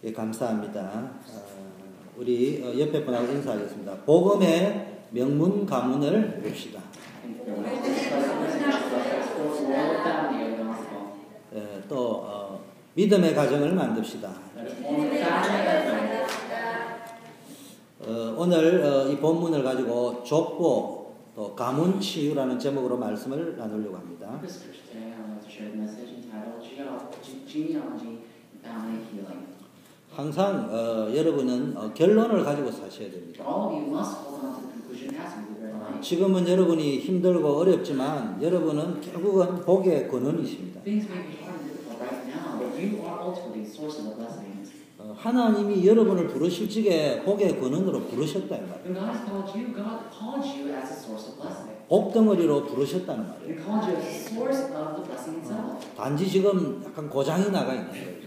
예, 감사합니다. 우리 옆에 분하고 인사하겠습니다. 복음의 명문 가문을 봅시다. 또 믿음의 가정을 만듭시다. 오늘 이 본문을 가지고 족보 또 가문 치유라는 제목으로 말씀을 나누려고 합니다. 항상 여러분은 결론을 가지고 사셔야 됩니다. 지금은 여러분이 힘들고 어렵지만 여러분은 결국은 복의 근원이십니다. 하나님이 여러분을 부르실 적에 복의 근원으로 부르셨다 이 말이에요. 복덩어리로 부르셨다는 말이에요. 단지 지금 약간 고장이 나가 있는 거예요.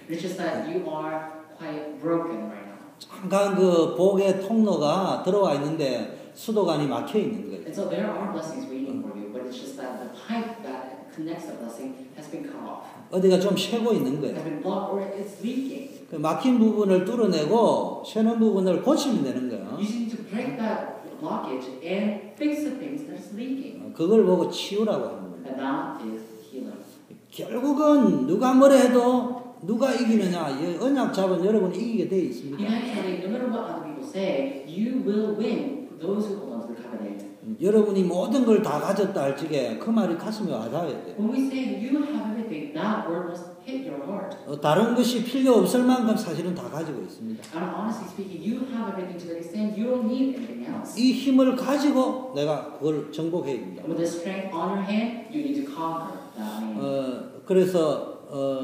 잠깐 그 복의 통로가 들어와 있는데 수도관이 막혀 있는 거예요. And so there are blessings waiting for you, but it's just that the pipe that connects the blessing has been cut off. 어디가 좀 새고 있는 거예요. Has been blocked or it's leaking. 그 막힌 부분을 뚫어내고 새는 부분을 고치면 되는 거예요. You need to break that blockage and fix the things that's leaking. 그걸 보고 치유라고 하는 거예요. And that is healing. 결국은 누가 뭐라 해도 누가 이기느냐, 언약 잡은 여러분이 이기게 돼 있습니다. Eventually, no matter what other people say, you will win. Those who hold on to the covenant. 여러분이 모든 걸 다 가졌다 할 적에 그 말이 가슴에 와닿아야 돼요. When we say you have everything, that word must hit your heart. 다른 것이 필요 없을 만큼 사실은 다 가지고 있습니다. And honestly speaking, you have everything to the extent you don't need anything else. 이 힘을 가지고 내가 그걸 정복해야 됩니다. With the strength on your hand, you need to conquer that. 그래서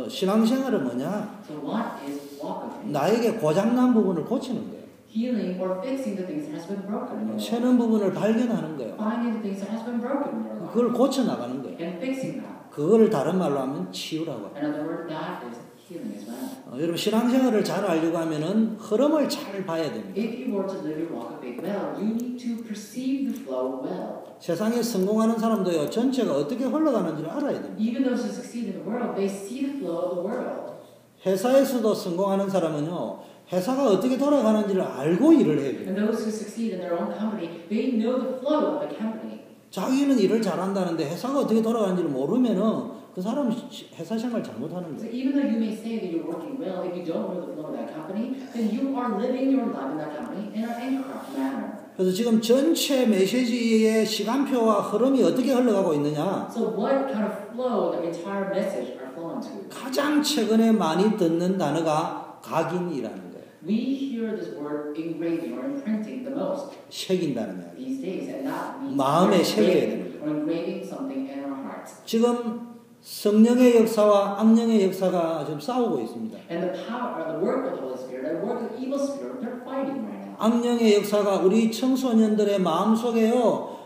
신앙생활은 뭐냐? So what is walk of faith? 나에게 고장난 부분을 고치는 거예요. Healing or fixing the things that has been broken. 새는 부분을 발견하는 거예요. Finding the things that has been broken in your life. 그걸 고쳐 나가는 거예요. And fixing that. 그걸 다른 말로 하면 치유라고. Another word that is healing as well. 여러분 신앙생활을 잘 알려고 하면은 흐름을 잘 봐야 됩니다. If you were to live your walk of faith well, you need to perceive the flow well. 세상에 성공하는 사람도요 전체가 어떻게 흘러가는지를 알아야 됩니다. Even those who succeed in the world, they see the flow of the world. 회사에서도 성공하는 사람은요 회사가 어떻게 돌아가는지를 알고 일을 해야 돼요. And those who succeed in their own company, they know the flow of the company. 자기는 일을 잘한다는데 회사가 어떻게 돌아가는지를 모르면은 그 사람은 회사 생활 잘못하는 So 거예요. even though you may say that you're working well, if you don't know the flow of that company, then you are living your life in that company in an incorrect manner. 그래서 지금 전체 메시지의 시간표와 흐름이 어떻게 흘러가고 있느냐? So what kind of flow the entire message are flowing to? 가장 최근에 많이 듣는 단어가 각인이라는 거예요. We hear this word engraving or imprinting the most 새긴다는 이야기. these days, and that means 마음에 새겨야 되는 거예요. or engraving something in our hearts. 지금 성령의 역사와 악령의 역사가 지금 싸우고 있습니다. And the power, or the work of the Holy Spirit, and the work of the evil spirit, they're fighting right now. 악령의 역사가 우리 청소년들의 마음속에요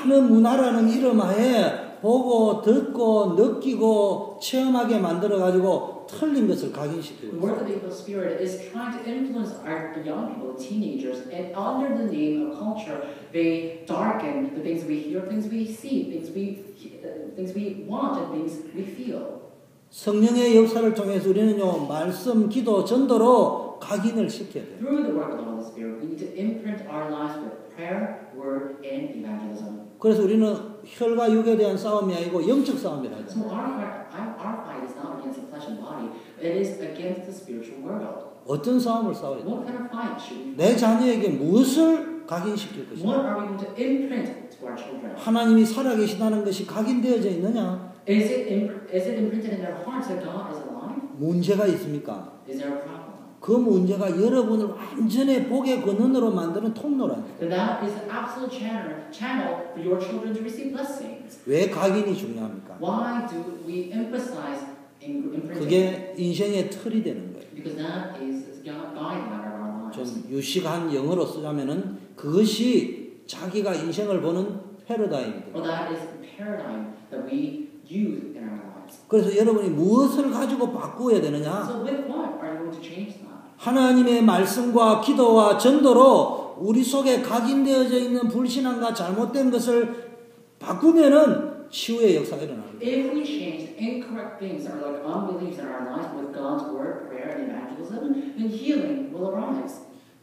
많은 문화라는 이름 하에 보고 듣고 느끼고 체험하게 만들어가지고 틀린 것을 각인시키고 The work of the evil spirit is trying to influence our young people, teenagers, and under the name of culture, they darken the things we hear, things we see, things we want, and things we feel. 성령의 역사를 통해서 우리는요 말씀, 기도, 전도로 각인을 시켜야 돼요. Through the work of the Holy Spirit, we need to imprint our lives with prayer, word, and evangelism. 그래서 우리는 혈과 육에 대한 싸움이 아니고 영적 싸움이라 하죠. So our fight is not against the flesh and body, it is against the spiritual world. 어떤 싸움을 싸워야 돼요? What kind of fight should we 내 자녀에게 무엇을 각인시킬 What 것인가? are we going to imprint to our children? 하나님이 살아계시다는 것이 각인되어져 있느냐? Is it imprinted in their hearts that God is alive? 문제가 있습니까? Is there a problem? 그 문제가 여러분을 완전히 복의 근원으로 만드는 통로라는 거예요. Then that is an absolute channel for your children to receive blessings. 왜 각인이 중요합니까? Why do we emphasize imprinting? 그게 인생의 틀이 되는 거예요. Because that is the guideline of our lives. 좀 유식한 영어로 쓰자면은 그것이 자기가 인생을 보는 패러다임이 돼요. Well, that is the paradigm that we use in our lives. 그래서 여러분이 무엇을 가지고 바꾸어야 되느냐? So with what are you going to change that? 하나님의 말씀과 기도와 전도로 우리 속에 각인되어져 있는 불신앙과 잘못된 것을 바꾸면은 치유의 역사가 일어나는 거예요. If we change incorrect things or like unbeliefs in our lives with God's word, prayer, and evangelism, then healing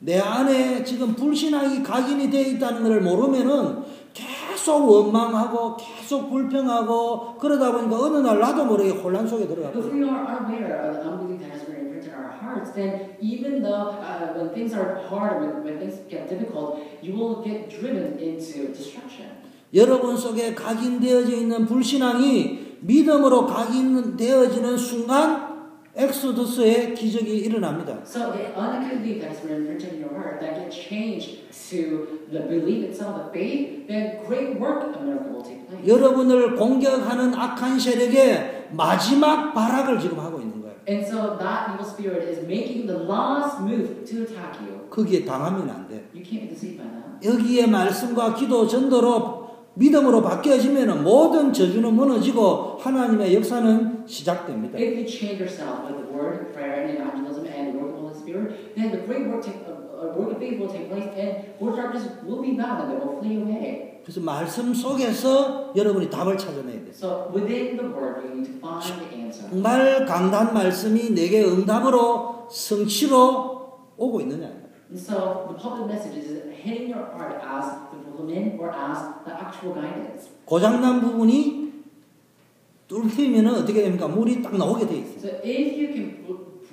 내 안에 지금 불신앙이 각인이 되어 있다는 것을 모르면은 계속 원망하고 계속 불평하고 그러다 보니까 어느 날 나도 모르게 혼란 속에 들어가고. If we are unaware of the unbelief that has been imprinted in our hearts, then even though when things are hard, when things get difficult, you will get driven into destruction. 여러분 속에 각인되어져 있는 불신앙이 믿음으로 각인되어지는 순간 엑소더스의 기적이 일어납니다. So the unbelief that has been imprinted in your heart, that gets changed to the belief itself, the faith, then great work, a miracle will take place. 여러분을 공격하는 악한 세력의 마지막 발악을 지금 하고 있는 거예요. And so that evil spirit is making the last move to attack you. 거기에 당하면 안 돼. You can't be deceived by that. 여기에 말씀과 기도 전도로 믿음으로 바뀌어지면 모든 저주는 무너지고 하나님의 역사는 시작됩니다. If you change yourself with the word, prayer, and evangelism, and the work of the Holy Spirit, then the great work of faith will take place, and more darkness will be bound, and they will flee away. 그래서 말씀 속에서 여러분이 답을 찾아내야 돼요. So within the word, you need to find the answer. 정말 강단 말씀이 내게 응답으로 성취로 오고 있느냐. And so the public message is hitting your heart as the fulfillment or as the actual guidance. 고장난 부분이 뚫히면 어떻게 됩니까? 물이 딱 나오게 돼 있어요. So if you can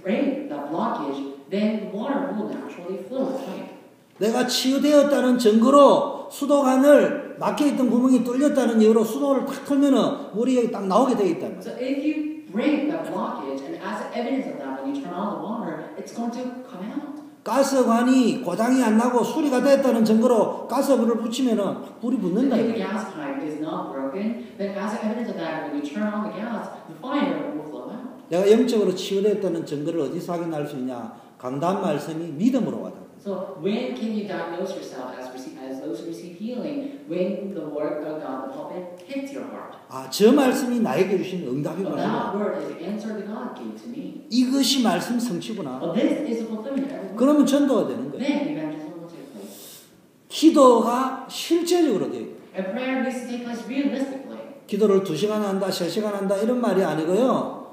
break that blockage, then water will naturally flow. Right? 내가 치유되었다는 증거로 수도관을 막혀있던 구멍이 뚫렸다는 이유로 수도를 탁 털면 물이 여기 딱 나오게 돼 있다는 So 거예요. if you break that blockage, and as evidence of that, when you turn on the water, it's going to come out. 가스관이 고장이 안 나고 수리가 됐다는 증거로 가스불을 붙이면 불이 붙는다. If the gas pipe is not broken, then as evidence of that, when you turn on the gas, the fire will flow out. 내가 영적으로 치유됐다는 증거를 어디서 확인할 수 있냐? 강단 말씀이 믿음으로 와다. So when can you diagnose yourself as those who receive healing? When the word of God, the pulpit, hits your heart. 아, 저 말씀이 나에게 주신 응답이구나. That word is the answer that God gave to me. 이것이 말씀 성취구나. Well, this is a fulfillment of every word. 그러면 전도가 되는 거예요. Then evangelism will take place. 기도가 실제적으로 돼요. And prayer needs to take place realistically. 기도를 2시간 한다, 3시간 한다 이런 말이 아니고요.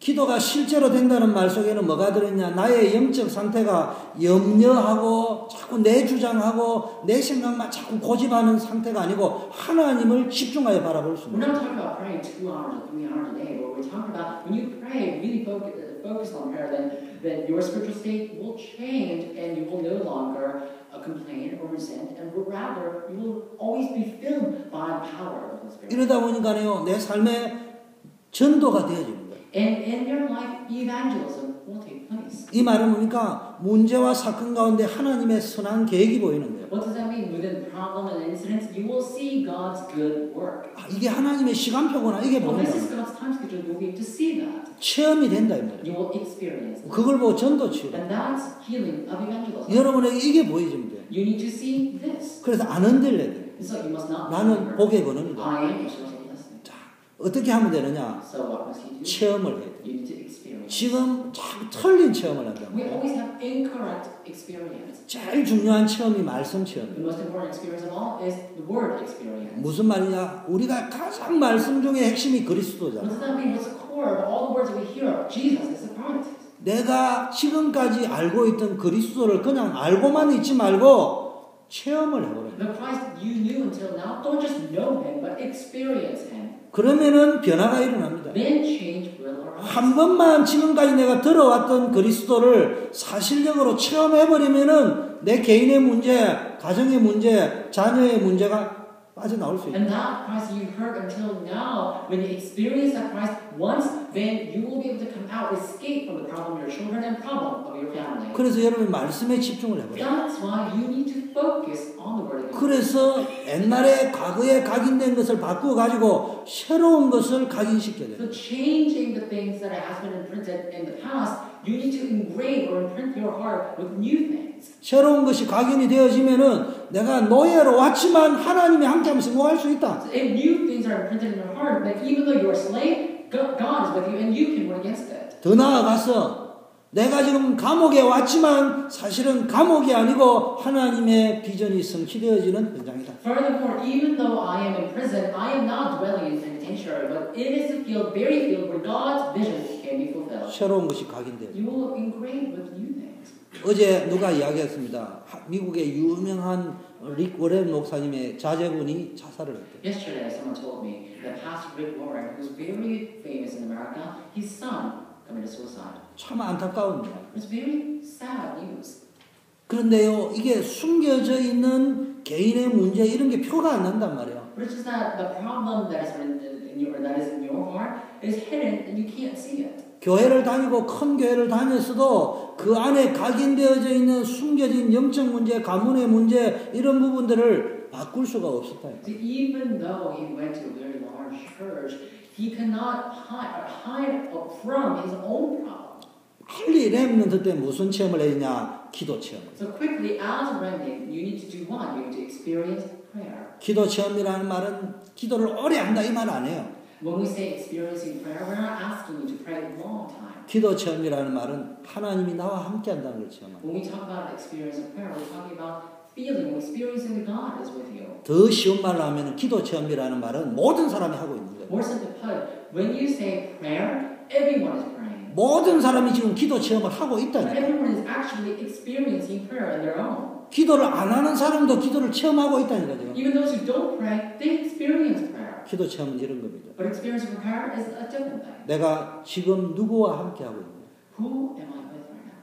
기도가 실제로 된다는 말 속에는 뭐가 들어있냐? 나의 영적 상태가 염려하고 자꾸 내 주장하고 내 생각만 자꾸 고집하는 상태가 아니고 하나님을 집중하여 바라볼 수 We're 있는 not talking about praying 2 hours or 3 hours a day, but we're talking about when you pray, really focus on prayer, then your spiritual state will change and you will no longer complain or resent, and rather you will always be filled by the power of the Spirit. 이러다 보니까요, 내 삶에 전도가 되어지는 거예요. And in your life, evangelism will take place. 이 말은 뭡니까? 문제와 사건 가운데 하나님의 선한 계획이 보이는 거예요. What does that mean? Within problem and incidents, you will see God's good work. 아, 이게 하나님의 시간표구나. 이게 Well, 보는 this is 거예요. God's time schedule. You'll be able to see that. 체험이 된다 이 말이에요. You will experience it. 그걸 보고 전도 치유. And that's healing of evangelism. 여러분에게 이게 보여지면 돼요. You need to see this. 그래서 안 흔들려야 돼요. So you must not. 나는 복의 근원이다. I am persuasive listening. 자, 어떻게 하면 되느냐? So what must you do? 체험을 해야 돼요. You need to experience. 지금 자꾸 틀린 체험을 한다. We always have incorrect experience. 제일 중요한 체험이 말씀 The 체험이에요. most important experience of all is the word experience. 무슨 말이냐? 우리가 가장 말씀 중에 핵심이 What 그리스도잖아. does that mean? What's the core of all the words that we hear? Jesus is the Christ. 내가 지금까지 알고 있던 그리스도를 그냥 알고만 있지 말고 체험을 해보라. The Christ you knew until now, don't just know him, but experience him. 그러면은 변화가 일어납니다. Then change will arise. 한 번만 지금까지 내가 들어왔던 그리스도를 사실적으로 체험해버리면은 내 개인의 문제, 가정의 문제, 자녀의 문제가 빠져나올 수 있다. And that Christ you heard until now, when you experience that Christ once, then you will be able to come out, escape from the problem of your children and problem of your family. 그래서 여러분이 말씀에 집중을 해버려요. That's why you need to focus on the Word of God. 그래서 옛날에 과거에 각인된 것을 바꾸어가지고 새로운 것을 각인시켜야 돼요. So changing the things that has been imprinted in the past, you need to engrave or imprint your heart with new things. 새로운 것이 각인이 되어지면은 내가 노예로 왔지만 하나님이 함께하면 성공할 수 있다. So if new things are imprinted in your heart, then even though you're a slave, God is with you and you can win against it. 더 나아가서 내가 지금 감옥에 왔지만 사실은 감옥이 아니고 하나님의 비전이 성취되어지는 현장이다. Furthermore, even though I am in prison, I am not dwelling in penitentiary, but it is the field, very field where God's vision can be fulfilled. 새로운 것이 각인돼요. You will engrave with new things. 어제 누가 이야기했습니다. 미국의 유명한 릭 워렌 목사님의 자제분이 자살을 했대요. Yesterday, someone told me that Pastor Rick Warren, who's very famous in America, his son committed suicide. 참 안타까운데요. It's very sad news. 그런데요, 이게 숨겨져 있는 개인의 문제 이런 게 표가 안 난단 말이에요. But it's just that the problem that is in your heart is hidden and you can't see it. 교회를 다니고 큰 교회를 다녔어도 그 안에 각인되어져 있는 숨겨진 영적 문제, 가문의 문제 이런 부분들을 바꿀 수가 없었다. So even though he went to a very large church, he cannot hide from his own problem. 빨리 렘넌트 때 무슨 체험을 했냐? 기도 체험. So quickly, as a remnant, you need to do what? You need to experience prayer. 기도 체험이라는 말은 기도를 오래 한다 이 말 아니에요. When we say experiencing prayer, we're not asking you to pray a long time. 기도 체험이라는 말은 하나님이 나와 함께 한다는 걸 체험합니다. When we talk about experience of prayer, we're talking about feeling, experiencing that God is with you. 더 쉬운 말로 하면 기도 체험이라는 말은 모든 사람이 하고 있는 거예요. More simply put, when you say prayer, everyone is praying. 모든 사람이 지금 기도 체험을 하고 있다니까. Everyone is actually experiencing prayer on their own. 기도를 안 하는 사람도 기도를 체험하고 있다니까 지금. Even those who don't pray, they experience prayer. 기도 체험은 이런 겁니다. But experiencing prayer is a different thing. 내가 지금 누구와 함께 하고 있느냐? Who am I with right now?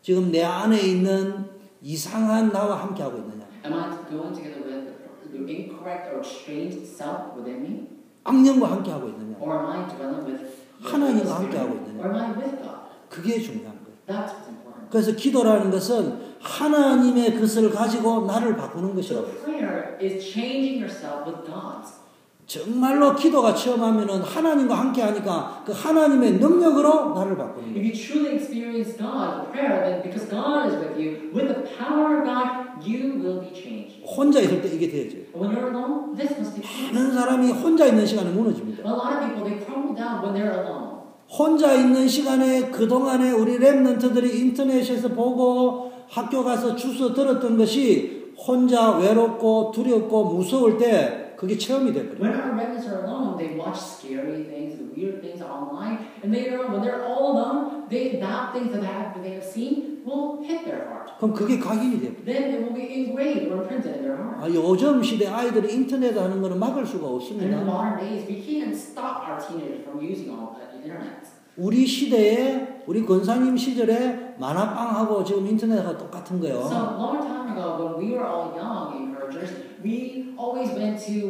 지금 내 안에 있는 이상한 나와 함께 하고 있느냐? Am I going together with the incorrect or strange self within me? 악령과 함께 하고 있느냐? Or am I dwelling with 하나님과 함께 하고 있느냐? Or am I with God? 그게 중요한 거예요. That's what's important. 그래서 기도라는 것은 하나님의 것을 가지고 나를 바꾸는 것이라고. So prayer is changing yourself with God's. 정말로 기도가 체험하면은 하나님과 함께 하니까 그 하나님의 능력으로 나를 바꾸는 If 거예요. you truly experience God with prayer, then because God is with you, with the power of God, you will be changed. 혼자 있을 때 이게 되어져요. When you're alone, this must be true. 많은 사람이 혼자 있는 시간에 무너집니다. A lot of people, they crumble down when they're alone. 혼자 있는 시간에 그동안에 우리 랩런트들이 인터넷에서 보고 학교 가서 주워 들었던 것이 혼자 외롭고 두렵고 무서울 때 그게 체험이 돼버려요. When our remnants are alone, they watch scary things, weird things online, and later on, when they're all alone, that things that they have seen will hit their heart. 그럼 그게 각인이 돼버려요. Then it will be engraved or imprinted in their heart. 요즘 시대 아이들이 인터넷 하는 거는 막을 수가 And in 없습니다. modern days, we can't stop our teenagers from using all the internet. 우리 시대에 우리 권사님 시절에 만화방하고 지금 인터넷하고 똑같은 거예요. So a long time ago, when we were all young encouragers, we always went to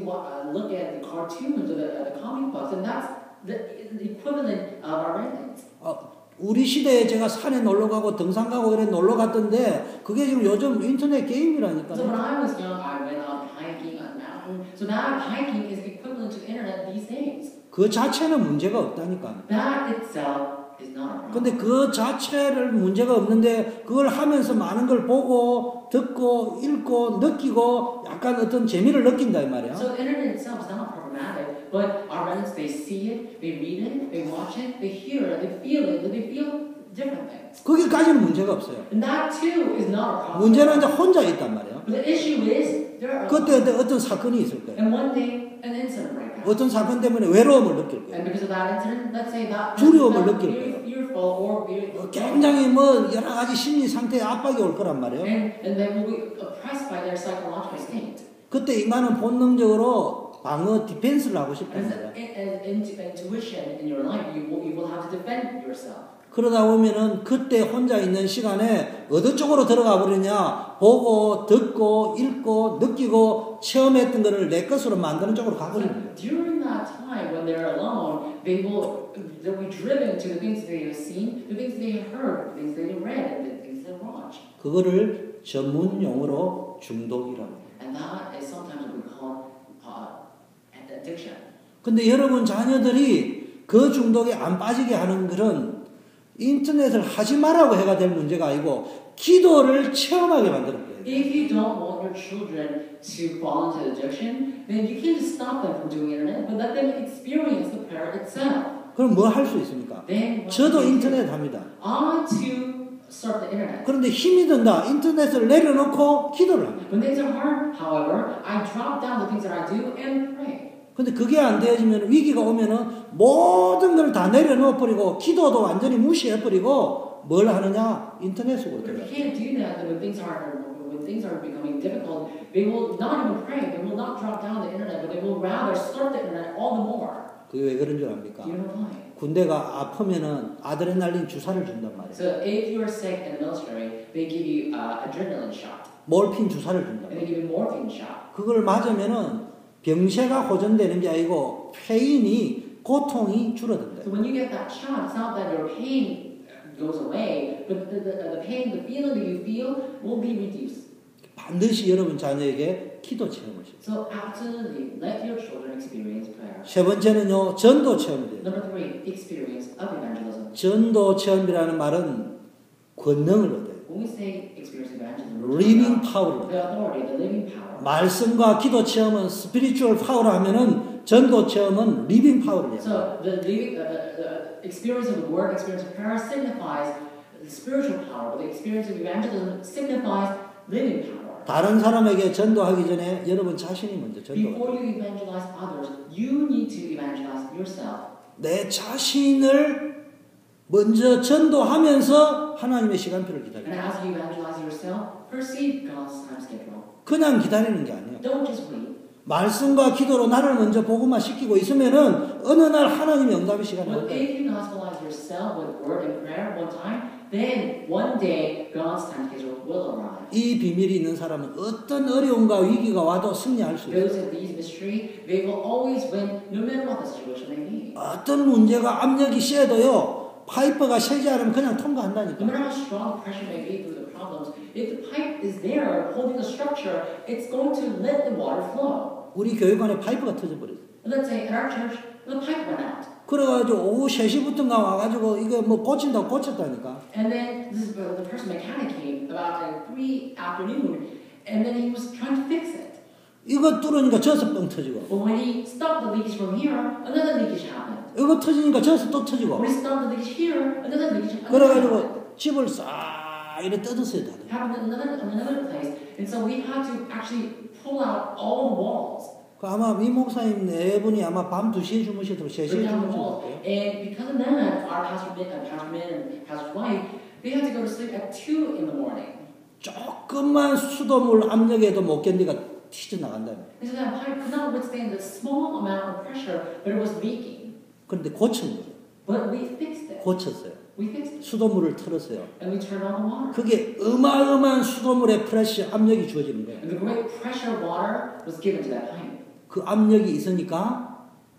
look at the cartoons or the comic books, and that's the equivalent of our remnants. 우리 시대에 제가 산에 놀러 가고 등산 가고 이래 놀러 갔던데 그게 지금 요즘 인터넷 게임이라니까요. So when I was young, I went out hiking on a mountain. So that hiking is equivalent to internet these days. 그 자체는 문제가 없다니까. That itself is not a problem. 근데 그 자체를 문제가 없는데 그걸 하면서 많은 걸 보고 듣고 읽고 느끼고 약간 어떤 재미를 느낀다 이 말이야. So the internet itself is not problematic, but our remnants, they see it, they read it, they watch it, they hear it, they feel different things. 거기까지는 문제가 없어요. And that too is not a problem. 문제는 이제 혼자 있단 말이야. But the issue is there are 그때 어떤 사건이 있을 거예요. and one day an incident breaks out. 어떤 사건 때문에 외로움을 느낄 거예요. And because of that incident, let's say that 두려움을 person 느낄 felt 거예요. very fearful or very 굉장히 여러 가지 심리 상태에 압박이 올 거란 말이에요. and they will be oppressed by their psychological state. 그때 인간은 본능적으로 방어 디펜스를 하고 싶단 As 말이야. intuition in your life, you will have to defend yourself. 그러다 보면은 그때 혼자 있는 시간에 어느 쪽으로 들어가 버리냐 보고 듣고 읽고 느끼고 체험했던 것을 내 것으로 만드는 쪽으로 가버리는 거예요. During that time when they're alone, they'll be driven to the things they have seen, the things they have heard, the things they have read, and the things they watch. 그거를 전문 용어로 중독이라고 해요. And that is sometimes what we call addiction. 근데 여러분 자녀들이 그 중독에 안 빠지게 하는 것은 인터넷을 하지 말라고 해가 될 문제가 아니고 기도를 체험하게 만드는 거예요. If you don't want your children to fall into addiction, then you can't just stop them from doing internet, but let them experience the prayer itself. 그럼 뭐 할 수 있습니까? Then 저도 인터넷 합니다. I too surf the internet. 그런데 힘이 든다. 인터넷을 내려놓고 기도를 합니다. When things are hard, however, I drop down the things that I do and pray. 근데 그게 안 되어지면 위기가 오면은 모든 걸 다 내려놓아 버리고 기도도 완전히 무시해 버리고 뭘 하느냐? 인터넷 속으로 But 들어가. if you can't do that, then when things are becoming difficult, they will not even pray. They will not drop down the internet, but they will rather start the internet all the more. 그게 왜 그런 줄 압니까? Do you know why? 군대가 아프면은 아드레날린 주사를 준단 말이에요. So if you're sick in the military, they give you adrenaline shot, 몰핀 주사를 준단 and 말이에요. they give you morphine shot. 그걸 맞으면은 병세가 호전되는 게 아니고 페인이 고통이 줄어든다. So when you get that shot, it's not that your pain goes away, but the pain, the feeling that you feel will be reduced. 반드시 여러분 자녀에게 기도 체험을 시켜요. So absolutely, let your children experience prayer. 세 번째는요, 전도 체험이 돼요. Number 3, experience of evangelism. 전도 체험이라는 말은 권능을 얻어요. When we say experience evangelism, living power. the authority, the living power. 말씀과 기도 체험은 spiritual power라 하면은 전도 체험은 living power를 해요. So the experience of the word, experience of prayer signifies the spiritual power, but the experience of evangelism signifies living power. 다른 사람에게 전도하기 전에 여러분 자신이 먼저 Before 전도해요. you evangelize others, you need to evangelize yourself. 내 자신을 먼저 전도하면서 하나님의 시간표를 And 기다려요. as you evangelize yourself, perceive God's time schedule. 그냥 기다리는 게 아니에요. Don't just wait. 말씀과 기도로 나를 먼저 복음화 시키고 있으면은 어느 날 하나님의 응답의 시간이 올 But 거예요. if you gospelize yourself with word and prayer one time, then one day God's time schedule will arrive. 이 비밀이 있는 사람은 어떤 어려움과 위기가 와도 승리할 수 있어요. Those of these mystery, they will always win no matter what the situation may be. 어떤 문제가 압력이 세도요, 파이프가 세지 않으면 그냥 No 통과한다니까. matter how strong pressure may be through the problems, if the pipe is there holding the structure, it's going to let the water flow. 우리 교육관에 파이프가 터져버렸어요. Let's say at our church, the pipe went out. 그래가지고 오후 3시부터가 와가지고 이거 뭐 고친다고 고쳤다니까. And then the person mechanic came about like 3 afternoon, and then he was trying to fix it. 이거 뚫으니까 저서 뻥 터지고. But when he stopped the leakage from here, another leakage happened. 이거 터지니까 저서 또 터지고. When he stopped the leakage here, another leakage happened. 그래가지고 집을 싹 이래 뜯었어요 다들. Happened in another place. And so we had to actually pull out all the walls. 그 아마 이 목사님 네 분이 아마 밤 2시에 주무시도록 3시에 Bring down the walls. 주무시도록. And because of that, our pastor Min and pastor's wife, they had to go to sleep at 2 in the morning. 조금만 수돗물 압력에도 못 견디가 튀져나간다. And so that pipe could not withstand the small amount of pressure, but it was leaking. 그런데 고친 거예요. But we fixed it. 고쳤어요. We fixed it. 수돗물을 틀었어요. And we turned on the water. 그게 어마어마한 수돗물의 프레시 압력이 주어지는 거예요. And the great pressure water was given to that pipe. 그 압력이 있으니까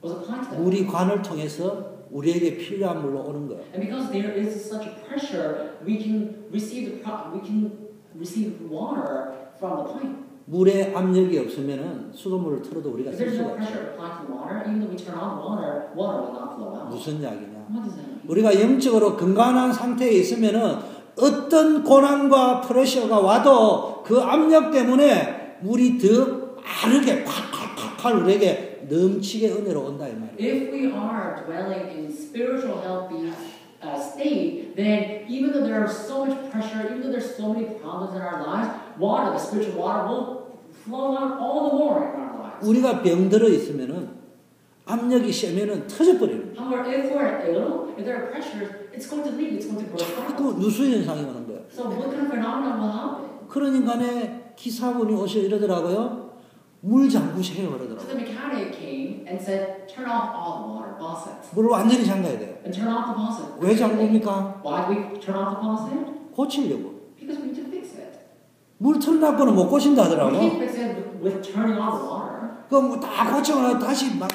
Was applied to that. 우리 관을 통해서 우리에게 필요한 물로 오는 거예요. And because there is such a pressure, we can receive the water from the pipe. 물에 압력이 없으면은 수돗물을 틀어도 우리가 If 쓸 there's 수가 no 없어요. pressure applied to the water, even though we turn on the water, water will not flow out. 무슨 이야기냐? What does that mean? 우리가 영적으로 건강한 상태에 있으면은 어떤 고난과 프레셔가 와도 그 압력 때문에 물이 더 빠르게 팍팍팍 우리에게 넘치게 은혜로 온다 이 말이에요. If we are dwelling in spiritual healthy state, then even though there is so much pressure, even though there's so many problems in our lives, water, the spiritual water, will flow out all the more in our lives. 우리가 병들어 있으면은 압력이 세면은 터져버리는 거예요. However, if we're ill, if there are pressures, it's going to leak, it's going to burst out. 자꾸 누수 현상이 오는 거예요. So what kind of phenomenon will happen? 그러니까네 기사분이 오셔 이러더라고요. 물 잠그세요 So 그러더라고요. the mechanic came and said, turn off all the water faucets. 물을 완전히 잠가야 돼요. And turn off the faucet. 왜 잠굽니까? Why do we turn off the faucet? 고치려고. Because we need to fix it. 물 틀어놨고는 못 고친다 We 하더라고. can't fix it with turning on the water. 그럼 다 고치고 다시 막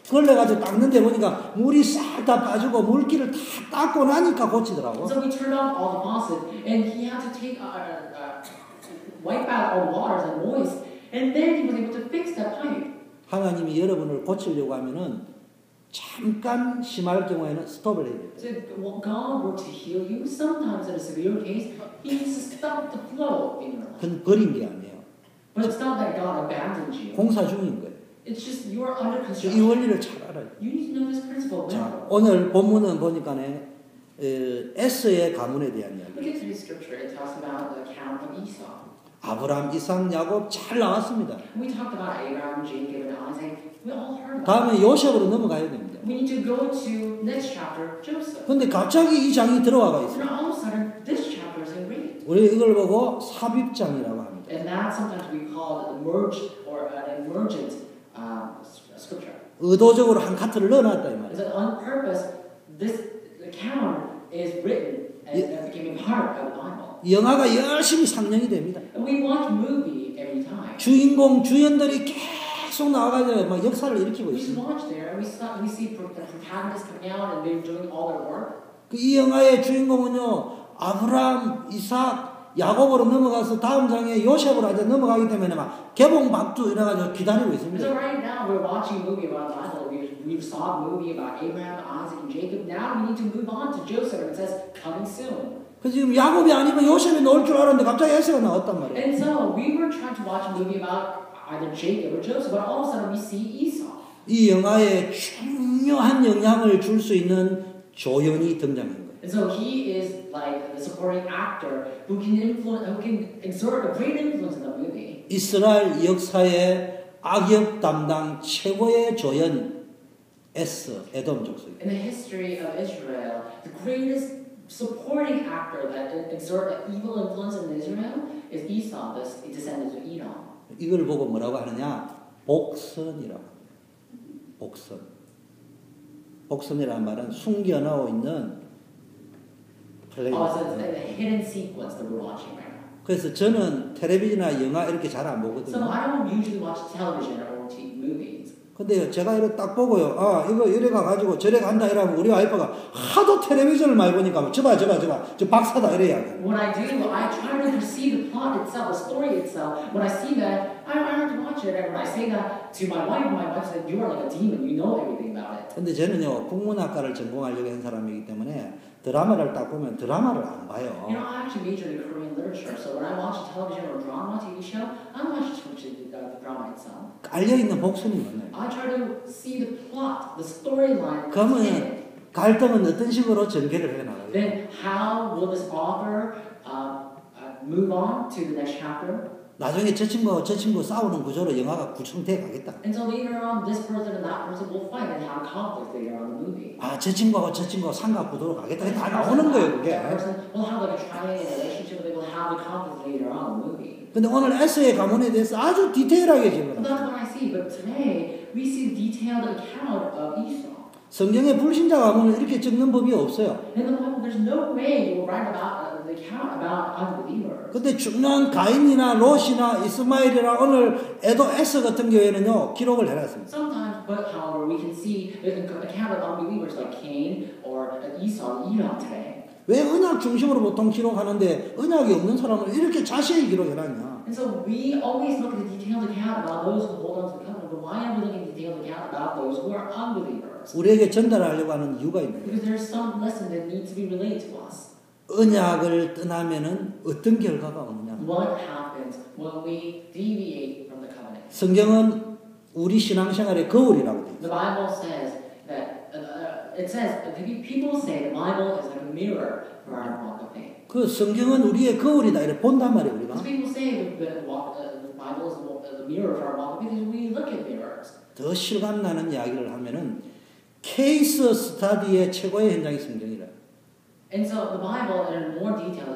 걸레가지고 닦는데 보니까 물이 싹 다 빠지고 물기를 다 닦고 나니까 고치더라고. So we turned off all the faucets, and he had to take wipe out all the waters and moist, and then he was able to fix that pipe. 하나님이 여러분을 고치려고 하면은 잠깐 심할 경우에는 스톱을 해야 돼요. So if God were to heal you, sometimes in a severe case, He needs to stop the flow in your life. 그건 버린 게 아니에요. But it's not that God abandoned you. 공사 중인 거예요. It's just you are under 이 construction. 원리를 잘 알아요. You need to know this principle 자, well. 오늘 본문은 보니까네 에서의 가문에 대한 이야기. Look at today's scripture. It talks about the account of Esau. 아브라함, 이삭, 야곱 잘 나왔습니다. We talked about Abraham, Jacob, and Isaac. We all heard about it. 다음에 요셉으로 넘어가야 됩니다. We need to go to next chapter, Joseph. 근데 갑자기 이 장이 들어와가 And 있어요. all of a 우리 이걸 보고 삽입장이라고 합니다. And that sometimes we call it emergent or an emergent scripture. 의도적으로 한 카트를 넣어놨다 이 말이에요. So on purpose, this account is written and becoming part of the Bible. 영화가 열심히 상영이 됩니다. And we watch movie every time. 주인공 주연들이 계속 나와가지고 막 역사를 일으키고 We just 있습니다. watch there and we see the protagonists coming out and they're doing all their work. 이 영화의 주인공은요 아브라함, 이삭, 야곱으로 넘어가서 다음 장에 요셉으로 아주 넘어가기 때문에 막 개봉 박두 이래가지고 기다리고 있습니다. So right now we're watching a movie about the Bible. We saw a movie about Abraham, Isaac, and Jacob. Now we need to move on to Joseph, and it says coming soon. 그 지금 야곱이 아니면 요셉이 나올 줄 알았는데 갑자기 에서가 나왔단 말이에요. And so we were trying to watch a movie about either Jacob or Joseph, but all of a sudden we see Esau. 이 영화에 중요한 영향을 줄 수 있는 조연이 등장한 거예요. And so he is like the supporting actor who can exert a great influence in the movie. 이스라엘 역사의 악역 담당 최고의 조연 에돔 족속. In the history of Israel, the greatest supporting actor that exert an evil influence in Israel is Esau, the descendant of Edom. 이걸 보고 뭐라고 하느냐? 복선이라고. 복선. 복선이라는 말은 숨겨놓고 있는 플레이. Oh, so it's the hidden sequence that we're watching right now. 그래서 저는 텔레비전이나 영화 이렇게 잘 안 So 보거든요. I don't usually watch television or movies. 근데 제가 이렇게 딱 보고요. 아, 이거 이래 가가지고 저래 간다 이러면 우리 와이프가 하도 텔레비전을 많이 보니까 저봐 저 박사다 이래야 돼. What I do, I try to perceive the plot itself, the story itself. When I see that, I have to watch it. And when I say that to my wife says, you are like a demon. You know everything about it. 근데 저는요 국문학과를 전공하려고 한 사람이기 때문에 드라마를 딱 보면 드라마를 안 봐요. You know, I actually majored in Korean literature, so when I watch a television or drama, TV show, I don't watch the drama itself. 깔려 있는 복선이 많아요. I try to see the plot, the storyline. 그러면 갈등은 어떤 식으로 전개를 해 나가요? Then how will this author move on to the next chapter? 나중에 저 친구하고 저 친구 싸우는 구조로 영화가 구성돼 가겠다. And so later on, this person and that person will fight and have conflict later on in the movie. 아, 저 친구하고 저 친구하고 삼각구도로 가겠다. 다 나오는 거예요, 그게. That person will have like a triangle relationship. They will have the conflict later on in the movie. 근데 오늘 에스의 가문에 대해서 아주 디테일하게 So 지금 that's what I see. But today, we see a detailed account of Esau. 성경에 불신자 가문을 이렇게 적는 법이 없어요. In the Bible, there's no way you will write about the account about unbelievers. 근데 중요한 가인이나 롯이나 이스마엘이나 오늘 에스 같은 경우에는요 기록을 해놨습니다. Sometimes, but however, we can see the account of unbelievers like Cain or Esau, Edom today. 왜 언약 중심으로 보통 기록하는데 언약이 없는 사람을 이렇게 자세히 기록해놨냐? And so we always look at the detailed account about those who hold on to the covenant, but why are we looking at the detailed account about those who are unbelievers? 우리에게 전달하려고 하는 이유가 있는 거예요. Because there's some lesson that needs to be relayed to us. 언약을 떠나면은 어떤 결과가 오느냐? What happens when we deviate from the covenant? 성경은 우리 신앙생활의 거울이라고 돼 있어요. The Bible says that it says people say the Bible is like a mirror for our walk of faith. 그 성경은 우리의 거울이다 이렇게 본단 말이에요 우리가. Because people say the Bible is the mirror for our walk of faith because we look at mirrors. 더 실감 나는 이야기를 하면은 케이스 스터디의 최고의 현장이 성경이라. And so the Bible, in more detail,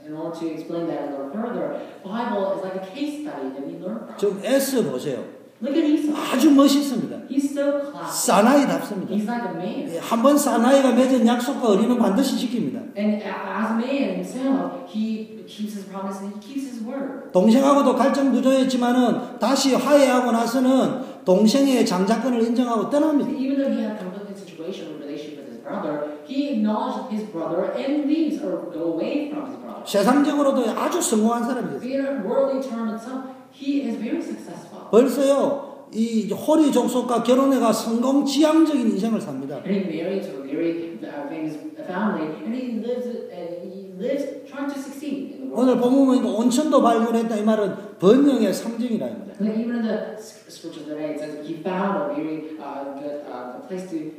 in order to explain that a little further, Bible is like a case study that we learn from. 좀 에스 보세요. Look at Esau. 아주 멋있습니다. He's so classy. 사나이답습니다. He's like a man. 한번 사나이가 맺은 약속과 의리는 반드시 지킵니다. And as a man himself, he keeps his promise and he keeps his word. 동생하고도 갈등 구조였지만은 다시 화해하고 나서는 동생의 장자권을 인정하고 떠납니다. Even though he had a conflicted situation with relationship with his brother, he acknowledged his brother and leaves or go away from his brother. 세상적으로도 아주 성공한 사람이었어요. In worldly terms itself, he is very successful. 벌써요 이 호리 족속과 결혼해가 성공 지향적인 인생을 삽니다. And he married to a very famous family, and he lives trying to succeed in the world. 오늘 보면 온천도 발견했다 이 말은 번영의 상징이라 합니다. And even in the scriptures today, it says he found a very good place to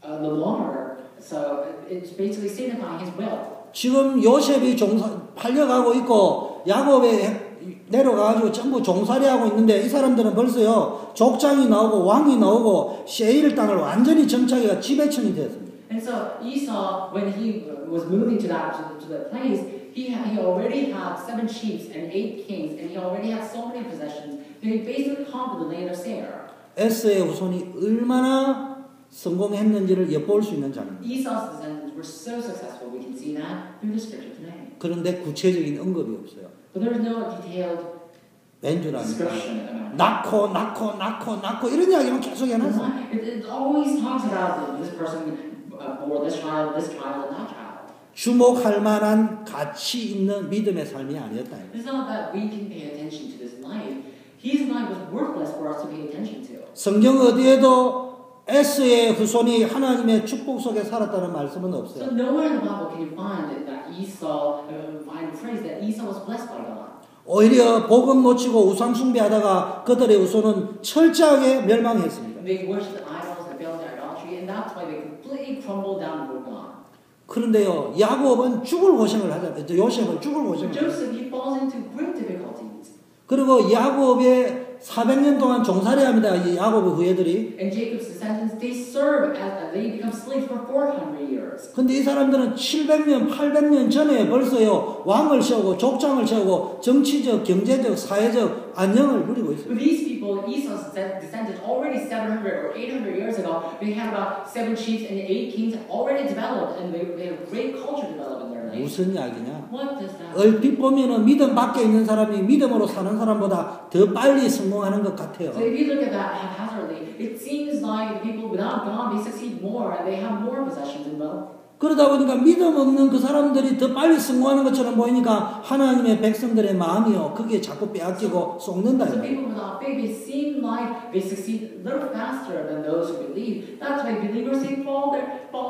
the water. So it's basically signifying his wealth. 지금 요셉이 팔려가고 있고 야곱에 내려가가지고 전부 종살이하고 있는데 이 사람들은 벌써요 족장이 나오고 왕이 나오고 세일 땅을 완전히 정착해가 지배층이 되었습니다. And so Esau, when he was moving to that place, he already had 7 chiefs and 8 kings, and he already had so many possessions. They basically conquered the land of Seir. 에서의 후손이 얼마나 성공했는지를 엿볼 수 있는 장면. Esau's descendants were so successful. We can see that through the scripture today. 그런데 구체적인 언급이 없어요. But there is no detailed description about it. 낳고 이런 이야기만 계속 해놨어. It always talks about this person bore this child, and that child. 주목할 만한 가치 있는 믿음의 삶이 아니었다. It's not that we can pay attention to this life. His life was worthless for us to pay attention to. 성경 어디에도 에스의 후손이 하나님의 축복 속에 살았다는 말씀은 없어요. So nowhere in the Bible can you find that Esau, find a phrase that Esau was blessed by God. 오히려 복음 놓치고 우상 숭배하다가 그들의 후손은 철저하게 멸망했습니다. They worshipped idols, they fell into idolatry, and that's why they completely crumbled down before God. 그런데요, 야곱은 죽을 고생을 하잖아요. 요셉은 죽을 고생을 하잖아요. Joseph, he falls into great difficulties. 그리고 야곱의 400년 동안 종살이 합니다. 이 야곱의 후예들이. And Jacob's descendants, they serve as they become slaves for 400 years. 근데 이 사람들은 700년, 800년 전에 벌써요, 왕을 세우고 족장을 세우고 정치적, 경제적, 사회적 안녕을 누리고 있어요. But these people, Esau's descendants, already 700 or 800 years ago, they had about 7 chiefs and 8 kings already developed, and they have great culture developed in their life. 무슨 이야기냐? What does that mean? 얼핏 보면은 믿음 밖에 있는 사람이 믿음으로 사는 사람보다 더 빨리 성공하는 것 같아요. So if you look at that haphazardly, it seems like the people without God, they succeed more and they have more possessions and wealth. 그러다 보니까 믿음 없는 그 사람들이 더 빨리 성공하는 것처럼 보이니까 하나님의 백성들의 마음이요, 그게 자꾸 빼앗기고 쏟는다. So people without faith, they seem like they succeed a little faster than those who believe. That's why believers, they fall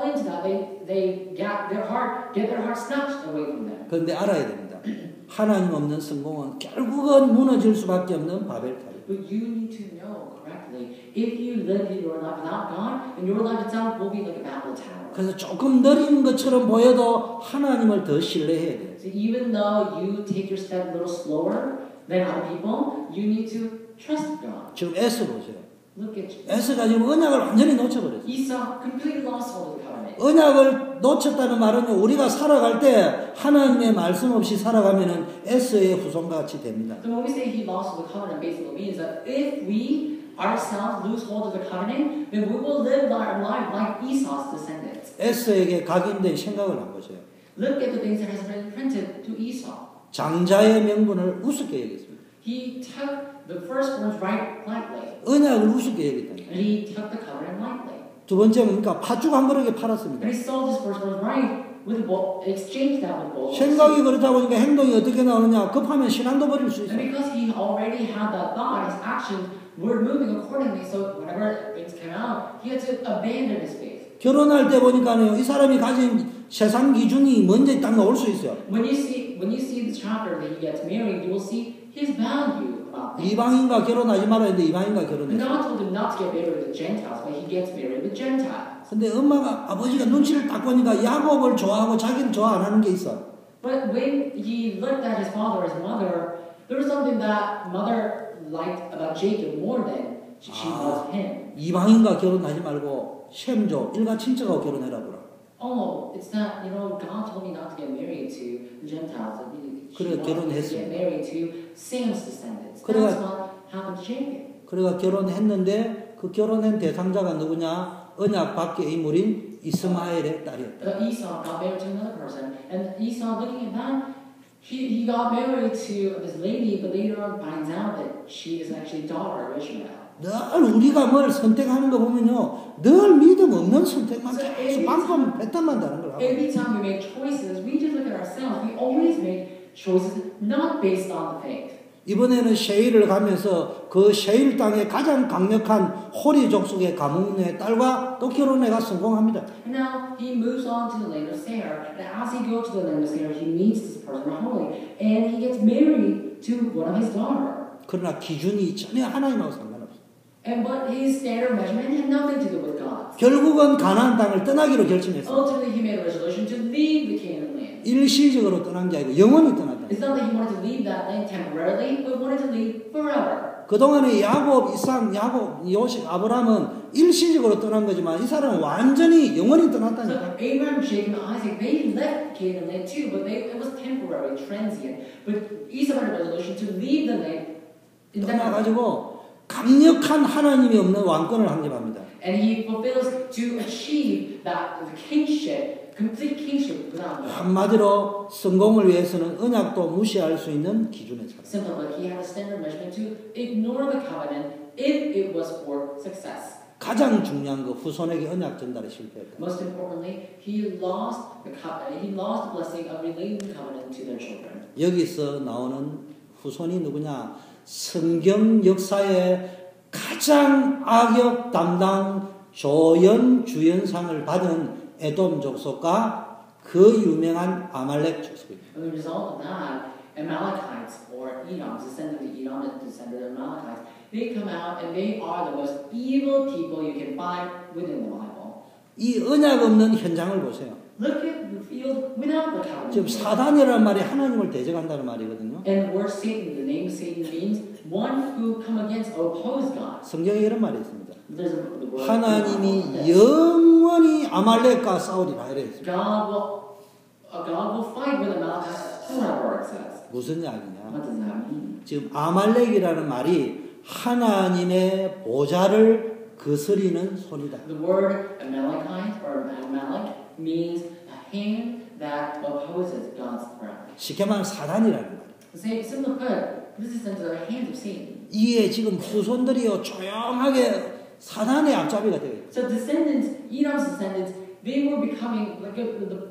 into that. They get their heart snatched away from them. 그런데 알아야 됩니다. 하나님 없는 성공은 결국은 무너질 수밖에 없는 바벨탑. But you need to know correctly, if you live your life without God, then your life itself will be like a Babel tower. 그래서 조금 느린 것처럼 보여도 하나님을 더 신뢰해야 돼요. So even though you take your step a little slower than other people, you need to trust God. 지금 에스 보세요. Look at you. 에스가 지금 언약을 완전히 놓쳐버렸어요. Esau completely lost hold of the covenant. 언약을 놓쳤다는 말은요, 우리가 살아갈 때 하나님의 말씀 없이 살아가면은 에스의 후손과 같이 됩니다. So when we say he lost hold of the covenant, basically means that if we ourselves lose hold of the covenant, then we will live our life like Esau's descendants. 에스에게 각인된 생각을 한 보세요. Look at the things that has been printed to Esau. 장자의 명분을 우습게 여겼습니다. He took the firstborn's right lightly. 언약을 우습게 여겼다. And he took the covenant lightly. 두 번째 뭡니까? 팥죽 한 그릇에 팔았습니다. And he sold his firstborn's right with a bowl, exchanged that with bulls. 생각이 그렇다 보니까 행동이 어떻게 나오느냐? 급하면 신앙도 버릴 수 And 있어요. because he already had that thought, his actions were moving accordingly. So whenever things came out, he had to abandon his faith. 결혼할 때 보니까요, 이 사람이 가진 세상 기준이 먼저 딱 나올 수 있어요. When you see the chapter that he gets married, you will see his value about things. 이방인과 결혼하지 말아야 했는데 이방인과 And 결혼했어요. God told him not to get married with Gentiles, but he gets married with Gentiles. 근데 엄마가, 아버지가 눈치를 딱 보니까 야곱을 좋아하고 자기를 좋아 안 하는 게 있어. But when he looked at his father or his mother, there was something that mother liked about Jacob more than she loved him. 이방인과 결혼하지 말고 셈조 일가 친척하고 결혼해라 보라. Oh, it's that, God told me not to get married to the Gentiles. She 그래, wanted to 결혼했어. get married to Sam's descendants. 그래가- That's what happened to Jacob. 그래가 결혼했는데 그 결혼한 대상자가 누구냐? 언약 밖의 인물인 이스마엘의 딸이었다. But Esau got married to another person, and Esau, looking at that, he got married to this lady, but later on finds out that she is actually daughter of Ishmael. 늘 우리가 뭘 선택하는 거 보면요, 늘 믿음 없는 선택만 계속 반품 패턴만다는 걸 하고. Every time we make choices, we just look at ourselves. We always make choices not based on faith. 이번에는 셰일을 가면서 그 셰일 땅의 가장 강력한 호리 족속의 가문의 딸과 또 결혼해가 성공합니다. And now he moves on to the land of Seir, and as he goes to the land of Seir, he meets this person Mahali, and he gets married to one of his daughters. 그러나 기준이 전혀 하나님하고 상관없어요. But his standard measurement had nothing to do with God. 결국은 가나안 땅을 떠나기로 결심했어요. Ultimately, he made a resolution to leave the Canaan land. 일시적으로 떠난 게 아니고 영원히 떠났다. It's not that he wanted to leave that land temporarily, but wanted to leave forever. 그동안에 야곱, 이삭, 야곱, 요셉, 아브라함은 일시적으로 떠난 거지만 이 사람은 완전히 영원히 So 떠났다니까. Abraham, Jacob, and Isaac, they left Canaan land too, but it was temporary, transient. But Esau had a resolution to leave the land indefinitely. 떠나가지고 강력한 하나님이 없는 왕권을 확립합니다. And he fulfills to achieve that the kingship, complete kingship without God. 한마디로 성공을 위해서는 언약도 무시할 수 있는 기준에 살아. Simple, but he had a standard measurement to ignore the covenant if it was for success. 가장 중요한 거 후손에게 언약 전달에 실패했다. Most importantly, he lost the blessing of relating the covenant to their children. 여기서 나오는 후손이 누구냐? 성경 역사의 가장 악역 담당 조연 주연상을 받은 에돔 족속과 그 유명한 아말렉 족속입니다. And the result of that, Amalekites or Edom, descendant of Edom, descendant of Amalekites, they come out and they are the most evil people you can find within the Bible. 이 언약 없는 현장을 보세요. Look at the field without the covenant. 지금 사단이라는 말이 하나님을 대적한다는 말이거든요. And the word Satan, the name Satan means one who come against or oppose God. 성경에 이런 말이 있습니다. There's the word 하나님이 영원히 아말렉과 싸우리라 이래 있습니다. God will fight with Amalekites forever, it says. 무슨 이야기냐? What does that mean? 지금 아말렉이라는 말이 하나님의 보좌를 거스리는 손이다. The word Amalekite or Amalek means a hand that opposes God's throne. 쉽게 말하면 사단이라는 말. Simply put, this is into the hands of Satan. 이에 지금 후손들이요 조용하게 사단의 앞잡이가 되어 있어요. So descendants, Edom's descendants, they were becoming like the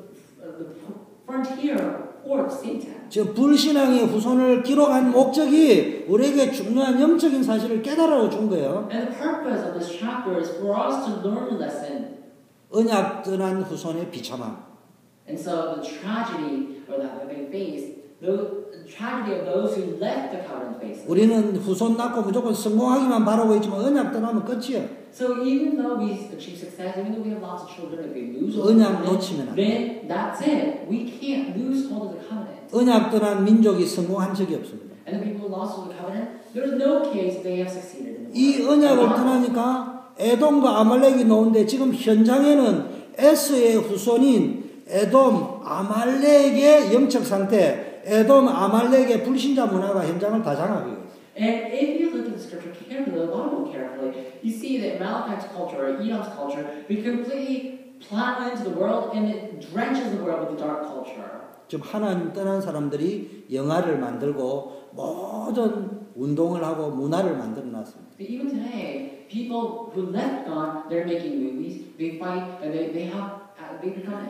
frontier of Satan. 지금 불신앙의 후손을 기록한 목적이 우리에게 중요한 영적인 사실을 깨달아 준 거예요. And the purpose of this chapter is for us to learn a lesson. 언약 떠난 후손의 비참함. And so the tragedy or that they faced, the tragedy of those who left the covenant faces. 우리는 후손 낳고 무조건 성공하기만 바라고 있지만 언약 떠나면 끝이에요. So even though we achieve success, even though we have lots of children, if we lose 언약 놓치면 안 돼. then that's it. We can't lose hold of the covenant. 언약 떠난 민족이 성공한 적이 없습니다. And the people who lost hold of the covenant, there's no case they have succeeded in the 이 언약을 떠나니까 에돔과 아말렉이 나오는데 지금 현장에는 에스의 후손인 에돔, 아말렉의 영적 상태, 에돔, 아말렉의 불신자 문화가 현장을 다 장악하고 있어요. And if you look at the scripture carefully, the Bible carefully, you see that Amalekite's culture or Edom's culture, we completely plow into the world and it drenches the world with the dark culture. 지금 하나님 떠난 사람들이 영화를 만들고 모든 운동을 하고 문화를 만들어 놨습니다. But even today, people who left God, they're making movies, they fight, and they become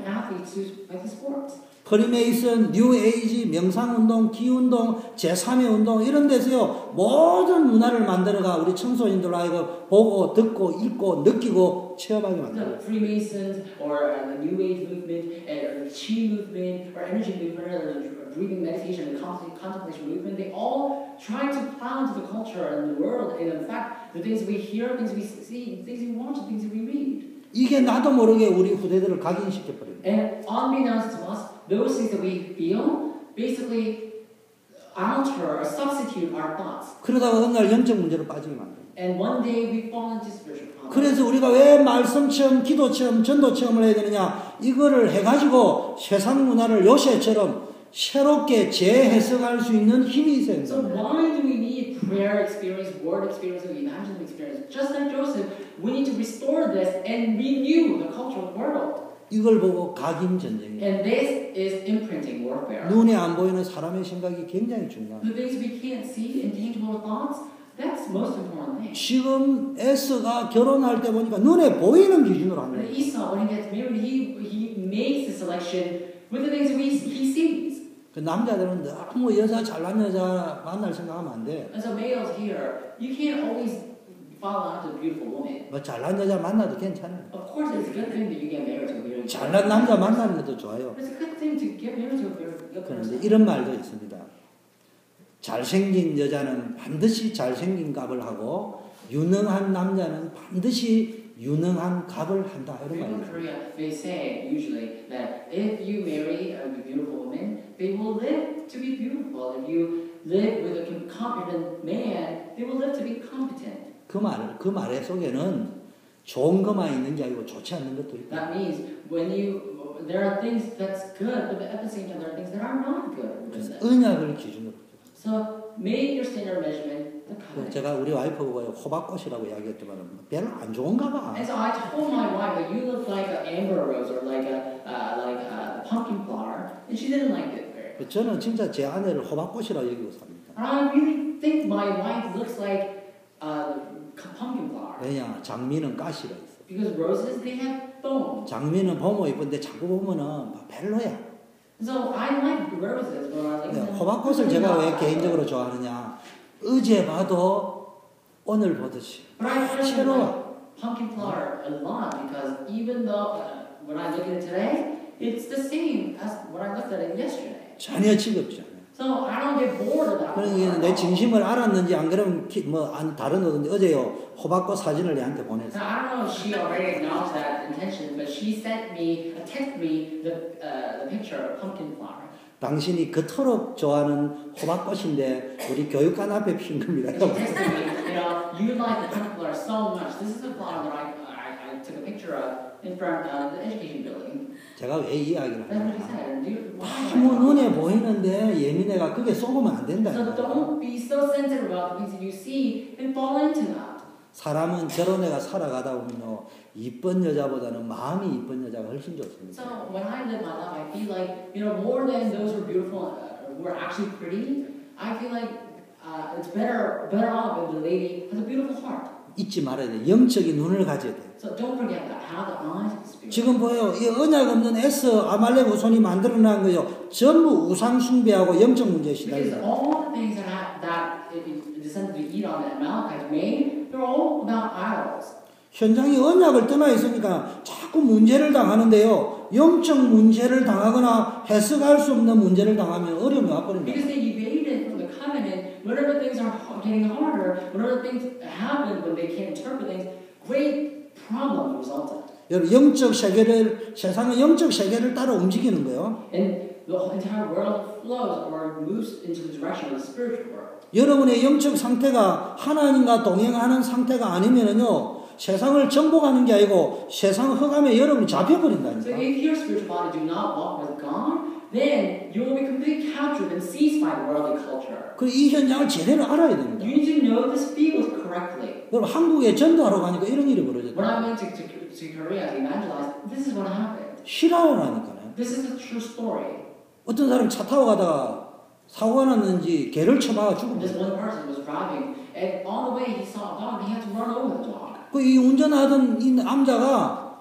athletes who play the sports. 프리메이슨, 뉴에이지, 명상운동, 기운동, 제3의 운동 이런 데서요 모든 문화를 만들어가 우리 청소년들 하여금 보고 듣고 읽고 느끼고 체험하게 만들어요. The Freemasons or the New Age movement or the Chi movement or energy movement or the breathing meditation and contemplation movement, they all try to plow into the culture and the world. And in fact, the things we hear, things we see, things we watch, things we read. 이게 나도 모르게 우리 후대들을 각인시켜버려요. And unbeknownst to us, those things that we feel basically alter or substitute our thoughts. 그러다가 어느 날 영적 문제로 빠지게 만들어요. And one day we fall into spiritual problems. 그래서 우리가 왜 말씀 체험, 기도 체험, 전도 체험을 해야 되느냐? 이거를 해가지고 세상 문화를 요새처럼 새롭게 재해석할 수 있는 힘이 있어야 So 된다. why do we need prayer experience, word experience, or evangelism experience? Just like Joseph, we need to restore this and renew the culture of the world. 이걸 보고 각인 전쟁이에요. And this is imprinting warfare. 눈에 안 보이는 사람의 생각이 굉장히 중요합니다. The things we can't see, intangible thoughts, that's the most important thing. 지금 에스가 결혼할 때 보니까 눈에 보이는 기준으로 한 But 거예요. Esau, when he gets married, he makes the selection with the things he sees. 그 남자들은 너무 여자 잘난 여자 만날 생각하면 안 돼. And so males here, you can't always fall out to a beautiful woman. 뭐 잘난 여자 만나도 괜찮아요. Of course, it's a good thing that you get married to a beautiful 잘난 남자 만나는 것도 좋아요. It's a good thing to get married to a good 그런데 person. 이런 말도 있습니다. 잘생긴 여자는 반드시 잘생긴 값을 하고 유능한 남자는 반드시 유능한 값을 한다. 이런 People in 말이에요. Korea, they say usually that if you marry a beautiful woman, they will live to be beautiful. If you live with a competent man, they will live to be competent. 그 말 속에는 좋은 것만 있는 게 아니고 좋지 않는 것도 있다. That means there are things that's good, but at the same time there are things that are not good. 그래서 언약을 기준으로. So make your standard measurement the covenant. 제가 우리 와이프 보고 호박꽃이라고 이야기했지만 별로 안 좋은가 봐. And so I told my wife that you look like an amber rose or like a pumpkin flower, and she didn't like it very much. 저는 진짜 제 아내를 호박꽃이라고 여기고 삽니다. And I really think my wife looks like a pumpkin flower. 왜냐? 장미는 가시가 있어. Because roses, they have thorns. 장미는 보면 이쁜데 자꾸 보면은 별로야. So I like roses, but I like 호박꽃을 제가 왜 개인적으로 좋아하느냐? 어제 봐도 오늘 보듯이 But I personally 새로워. like pumpkin flower a lot because even though when I look at it today, it's the same as when I looked at it yesterday. 전혀 지겹지 않아요. So I don't get bored of that. 그러니까 내 진심을 알았는지 안 그러면 다른 어딘데 어제요 호박꽃 사진을 얘한테 보냈어. Now, I don't know if she already acknowledged that intention, but she sent me, texted me the picture of a pumpkin flower. 당신이 그토록 좋아하는 호박꽃인데 우리 교육관 앞에 핀 겁니다. And she texted me, you like the pumpkin flower so much. This is a flower that I took a picture of in front of the education building. 제가 왜 이 이야기를 That's what 하냐? she said. 너무 눈에 보이는데 예민해가 그게 속으면 안 된다. So don't be so sensitive about the things that you see and fall into that. 사람은 저런 애가 살아가다 보면요 이쁜 여자보다는 마음이 이쁜 여자가 훨씬 좋습니다. So when I live my life, I feel like more than those who are beautiful, who are actually pretty. I feel like it's better off if the lady has a beautiful heart. 잊지 말아야 돼. 영적인 눈을 가져야 돼. So don't forget that. Have the eyes of the spirit. 지금 보여 이 언약 없는 에서 아말렉 후손이 만들어낸 거요. 전부 우상 숭배하고 영적 문제에 Because 시달린다. all the things that descended to Edom and Amalekites made, they're all about idols. 현장이 언약을 떠나 있으니까 자꾸 문제를 당하는데요. 영적 문제를 당하거나 해석할 수 없는 문제를 당하면 어려움이 와버린다. Because they evaded from the covenant, whenever things are getting harder, whenever things happen when they can't interpret things, great problems resulted. 여러분 영적 세계를 세상은 영적 세계를 따라 움직이는 거예요. And the entire world flows or moves into the direction of the spiritual world. 여러분의 영적 상태가 하나님과 동행하는 상태가 아니면은요. 세상을 정복하는 게 아니고 세상 흑암에 여러분이 So 잡혀버린다니까. if your spiritual body do not walk with God, then you will be completely captured and seized by worldly culture. 그리고 이 현장을 제대로 알아야 됩니다. You need to know this field correctly. 여러분 한국에 전도하러 가니까 이런 일이 When 벌어졌다. I went to Korea to evangelize, this is what happened. 실화라니까요. This is a true story. 어떤 사람이 차 타고 가다가 사고가 났는지 개를 쳐박아 죽은 This 거예요. one person was driving, and on the way he saw a dog, and he had to run over the dog. 이 운전하던 이 남자가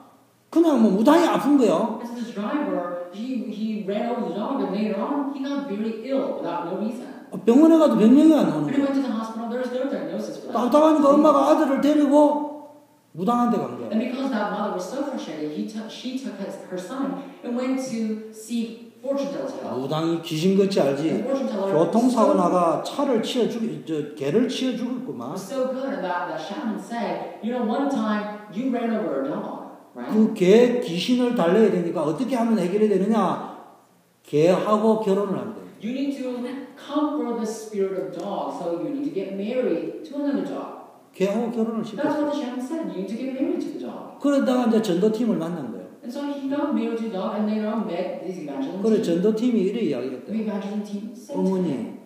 그냥 뭐 무당이 아픈 거예요. And so this driver, he ran over the dog, and later on, he got very ill without no reason. 병원에 가도 병명이 안 나오는 When he 거예요. went to the hospital, there was no diagnosis for that. 답답하니까 엄마가 아들을 데리고 무당한테 간 거예요. And because that mother was so frustrated, she took her son and went to seek fortune teller's help. 무당이 귀신같이 And 알지. fortune teller 교통사고 나가 차를 치어 개를 치어 죽을구만. was so good at that shaman said, one time you ran over a dog, right? 그 개 귀신을 달래야 되니까 어떻게 하면 해결이 되느냐? 개하고 결혼을 하면 돼요. You need to conquer the spirit of dog, so you need to get married to another dog. 개하고 결혼을 That's 시켰어요. what the shaman said. You need to get married to the dog. 그러다가 이제 전도팀을 만난 거예요. And so he got married to the dog, and later on met this evangelism 그래 team. 전도팀이 이래 The 이야기했대요. evangelism team said to him, 어머니,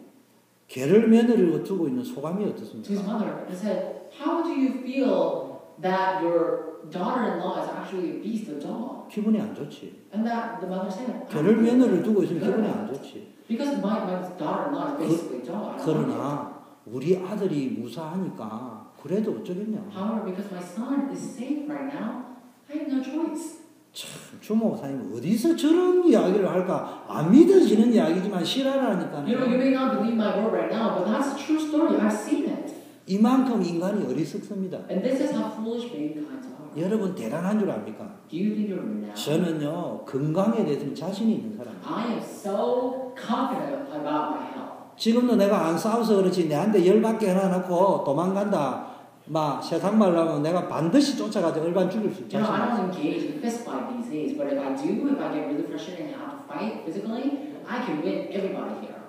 개를 며느리로 두고 있는 소감이 to 어떻습니까? his mother, and said, "How do you feel that your daughter-in-law is actually a beast, a dog?" 기분이 안 좋지. And that the mother said, 개를 며느리로 두고 있으면 기분이 안 좋지. because my daughter-in-law is basically a dog. I don't like it. 그러나 우리 아들이 무사하니까 그래도 어쩌겠냐. However, because my son is safe right now, I have no choice. 참 주목사님 어디서 저런 이야기를 할까? 안 믿어지는 이야기지만 실화라니까요. You may not believe my word right now, but that's a true story. I've seen it. 이만큼 인간이 어리석습니다. And this is how foolish mankind are. 여러분 대단한 줄 압니까? Do you think you're renowned? 저는요 건강에 대해서는 자신이 있는 사람이에요. I am so confident about my health. 지금도 내가 안 싸워서 그렇지 내한테 열받게 해놔놓고 도망간다. 막 세상 말로 하면 내가 반드시 쫓아가서 얼반 죽일 수 있잖아요. I don't engage in fist fight these days, but if I get really frustrated and have to fight physically, I can win everybody here.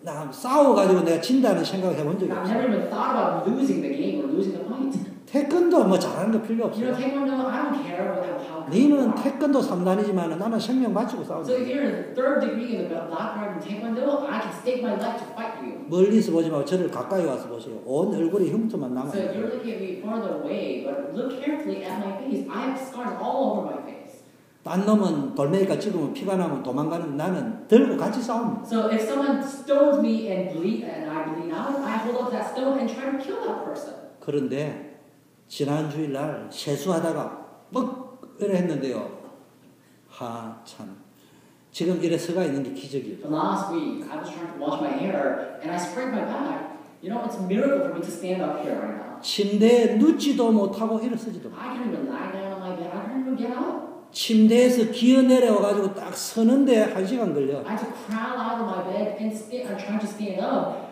나 싸워가지고 내가 진다는 생각을 해본 적이 I've 없어요. never even thought about losing the game or losing the fight. 태권도 뭐 잘하는 거 필요 You know, 없어요. Taekwondo, I don't care about how good you 너는 are. 태권도 3단이지만 나는 생명 바치고 싸운다. So if you're in the third degree in the black belt in Taekwondo, I can stake my life to fight you. 멀리서 보지 말고 저를 가까이 와서 보세요. 온 얼굴에 흉터만 So 남아요. you're looking at me farther away, but look carefully at my face. I have scars all over my face. 딴 놈은 돌멩이가 찍으면 피가 나면 도망가는 나는 들고 같이 싸웁니다. So if someone stones me and I bleed out, I hold up that stone and try to kill that person. 그런데 지난 주일날 세수하다가 뻑 이래 했는데요. 참 지금 이래 서가 있는 게 기적이에요. But last week, I was trying to wash my hair and I sprained my back. You know, it's a miracle for me to stand up here right now. 침대에 눕지도 못하고 일어서지도 못하고 I can't even lie down on my bed. I can't even get up. 침대에서 기어 내려와가지고 딱 서는데 1시간 걸려. I had to crawl out of my bed and try to stand up.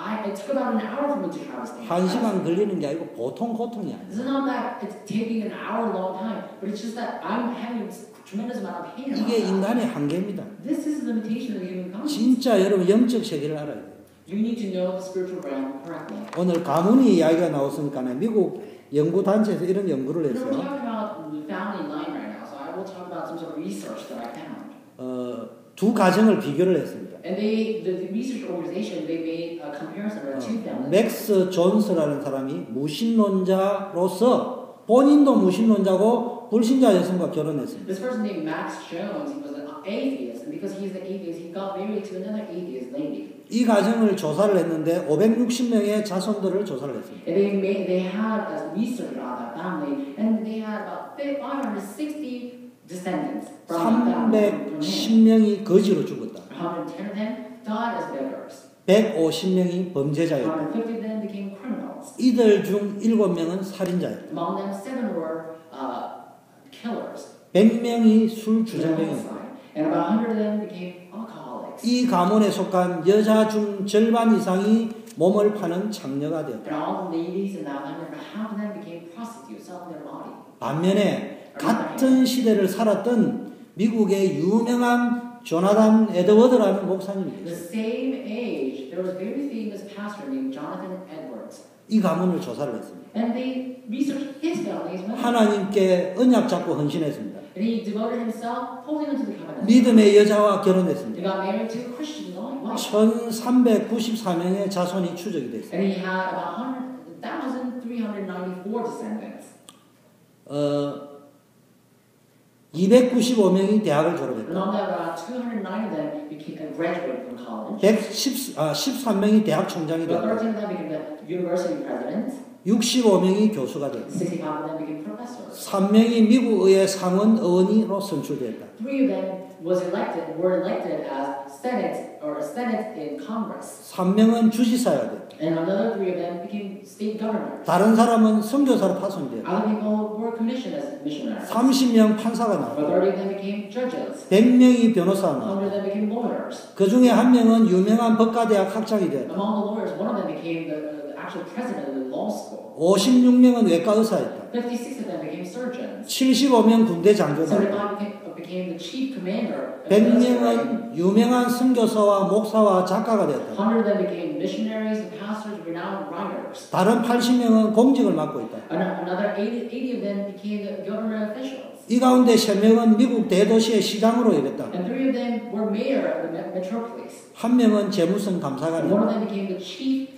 It took about an hour for me to try to stand up. 1시간 걸리는 게 아니고 보통 고통이 아니에요. It's not that it's taking an hour long time, but it's just that I'm having a tremendous amount of pain. 이게 인간의 한계입니다. This is the limitation of humankind. 진짜 여러분 영적 세계를 알아야 돼요. You need to know the spiritual realm correctly. 오늘 가문이 이야기가 나왔으니까 미국 연구단체에서 이런 연구를 We're 했어요. talking about the family line right now, so I will talk about some sort of research that I found. 두 가정을 비교를 했습니다. And the research organization, they made a comparison of two families. 맥스 존스라는 사람이 무신론자로서 본인도 무신론자고 불신자 여성과 결혼했습니다. This person named Max Jones, he was an atheist, and because he's an atheist, he got married to another atheist lady. 이 가정을 조사를 했는데 560명의 자손들을 조사를 했습니다. And they had a research on that family, and they had about 560 descendants from that family. 310명이 거지로 죽었다. 110 of them died as beggars. 150명이 범죄자였다. 150 of them became criminals. 이들 중 7명은 살인자였다. Among them, 7 were killers. 100명이 술 주정뱅이였다. And about 100 of them became alcoholics. 이 가문에 속한 여자 중 절반 이상이 몸을 파는 창녀가 되었다. And all the ladies in that family, half of them became prostitutes, selling their body. 반면에 같은 시대를 살았던 미국의 유명한 조나단 에드워드라는 목사님이 The 계셨어요. same age, there was a very famous pastor named Jonathan Edwards. 이 가문을 조사를 했습니다. And they researched his family as well. 하나님께 언약 잡고 헌신했습니다. And he devoted himself wholly unto the covenant. 믿음의 여자와 He 결혼했습니다. got married to a Christian wife. 1394명의 자손이 추적이 됐습니다. And he had about 1,394 descendants. 295명이 대학을 졸업했다. Among them, about 209 of them graduated from college. 13명이 대학 총장이 About 되었다. 13 of them became the university presidents. 65명이 교수가 되었다. 65 of them became professors. 3명이 미국 의회 상원 의원으로 선출되었다. 3 of them were elected as Senate in Congress. 3명은 주지사가 되었다. And another 3 of them became state governors. 다른 사람은 선교사로 파송되었다. Other people were commissioned as missionaries. 30명 판사가 About 나왔다. 30 of them became judges. 100명이 변호사가 나왔다. 100 of them became lawyers. 그 중에 한 명은 유명한 법과대학 학장이 되었다. Among the lawyers, one of them became the actual president of the law school. 56명은 외과 의사였다. 56 of them became surgeons. 75명 군대 장교다. 75 became the chief commander. of the military. 100명은 유명한 선교사와 목사와 작가가 되었다. 100 of them became missionaries and pastors, renowned writers. 다른 80명은 공직을 맡고 있다. Another 80 of them became the government officials. 이 가운데 3명은 미국 대도시의 시장으로 일했다. And 3 of them were mayor of the metropolis. 한 명은 재무성 And 감사관이다. one of them became the chief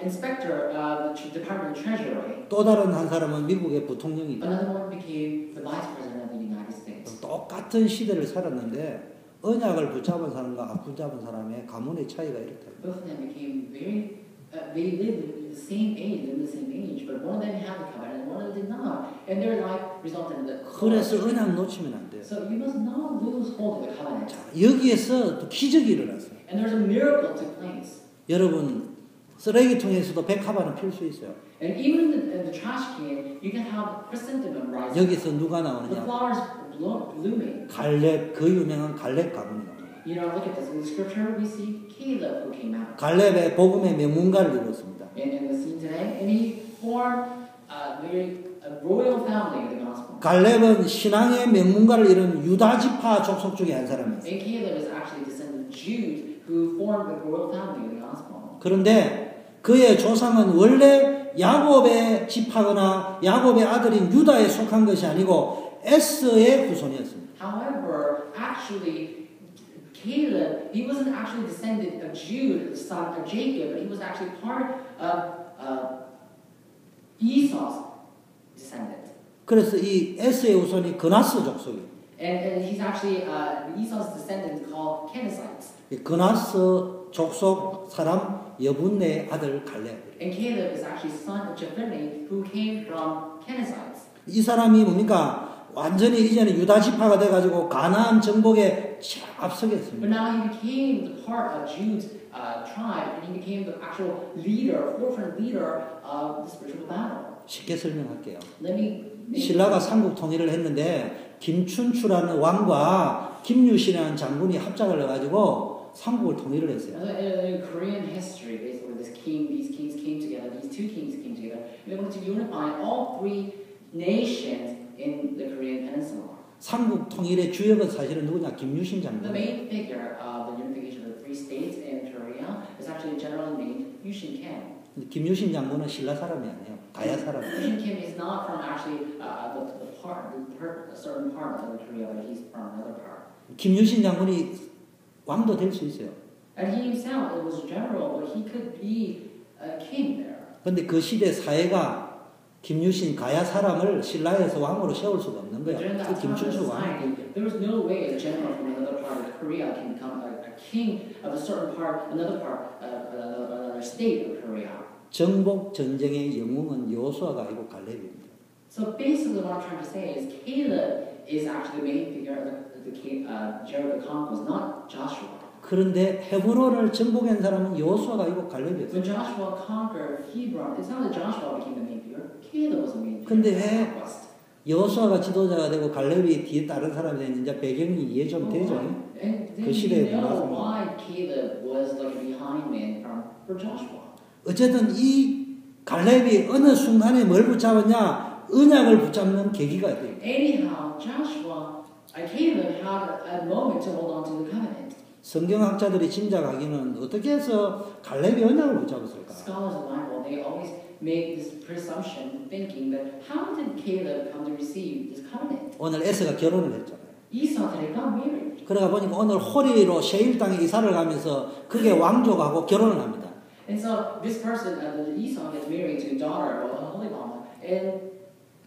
inspector of the Department of Treasury. 또 다른 한 사람은 미국의 부통령이다. Another one became the vice president of the United States. 똑같은 시대를 살았는데 언약을 붙잡은 사람과 안 붙잡은 사람의 가문의 차이가 이렇다. Both of them became they lived in the same age, but one of them had the covenant and one of them did not. And their life resulted in the 그래서 언약 놓치면 안 돼요. So you must not lose hold of the covenant. 자, 여기에서 또 기적이 일어났어요. And there's a miracle took place. 여러분 쓰레기통에서도 백합화는 필 수 있어요. And even in the trash can, you can have chrysanthemum rising. 여기서 누가 The 나오느냐? flowers blooming. 갈렙, 그 유명한 갈렙 가문이 나옵니다. You know, look at this. In the scripture, we see Caleb who came out. 갈렙의 복음의 명문가를 이뤘습니다. And in the scene today, and he formed a royal family of the gospel. 갈렙은 신앙의 명문가를 이룬 유다 지파 족속 중에 한 사람이었어요. And Caleb is actually descendant of Jews who formed the royal family of the gospel. 그런데 그의 조상은 원래 야곱의 지파거나 야곱의 아들인 유다에 속한 것이 아니고 에스의 후손이었습니다. However, actually, Caleb, he wasn't actually descendant of Jude, the son of Jacob, but he was actually part of Esau's descendant. 그래서 이 에스의 후손이 그나스 족속이에요. And he's actually Esau's descendant called Kenizzites. 이 그나스 족속 사람 여분네의 아들 갈렙. And Caleb is actually son of Jephunneh, who came from Kenizzites. 이 사람이 뭡니까? 완전히 이제는 유다 지파가 돼가지고 가나안 정복에 앞서겠습니다. But now he became the part of Jude's tribe, and he became the actual leader, forefront leader of the spiritual battle. 쉽게 설명할게요. Let me make 신라가 삼국 통일을 했는데 김춘추라는 왕과 김유신이라는 장군이 합작을 해가지고 삼국을 통일을 했어요. In Korean history, basically, these kings came together. These two kings came together. And they wanted to unify all three nations in the Korean Peninsula. 삼국 통일의 주역은 사실은 누구냐? 김유신 The 장군. main figure of the unification of the three states in Korea is actually a general named Yushin Kim. 김유신 장군은 신라 사람이 아니에요. 가야 사람이에요. Yushin Kim is not from actually a certain part of Korea, but he's from another part. 김유신 장군이 왕도 될 수 있어요. And he himself was general, but he could be a king there. 근데 그 시대 사회가 김유신 가야 사람을 신라에서 왕으로 세울 수가 없는 거예요. During that 그 time of 김춘추 왕. society, there was no way a general from another part of Korea can become a king of a certain part, another part of another state of Korea. 정복 전쟁의 영웅은 여호수아가 아니고 갈렙입니다. So basically, what I'm trying to say is Caleb is actually the main figure of the Jericho conquest, not Joshua. 그런데 헤브론을 정복한 사람은 여호수아가 아니고 갈렙이었어요. When Joshua conquered Hebron, it's not that Joshua became the main figure. Caleb was the main figure. 근데 of the 왜 conquest. 여호수아가 지도자가 되고 갈렙이 뒤에 다른 사람이 되는 이제 배경이 이해 좀 되죠? And then 그 시대에 you know 몰아서. why Caleb was like a behind man for Joshua. 어쨌든 이 갈렙이 어느 순간에 뭘 붙잡았냐? 언약을 붙잡는 계기가 돼요. Anyhow, Caleb had a moment to hold on to the covenant. 성경학자들이 짐작하기는 어떻게 해서 갈렙이 언약을 붙잡았을까? Scholars of the Bible, they always make this presumption, thinking that how did Caleb come to receive this covenant? 오늘 에스가 결혼을 했잖아요. Esau today got married. 그러다 보니까 오늘 호리로 세일 땅에 이사를 가면서 그게 왕족하고 결혼을 합니다. And so this person, Esau, gets married to a daughter of Aholibama and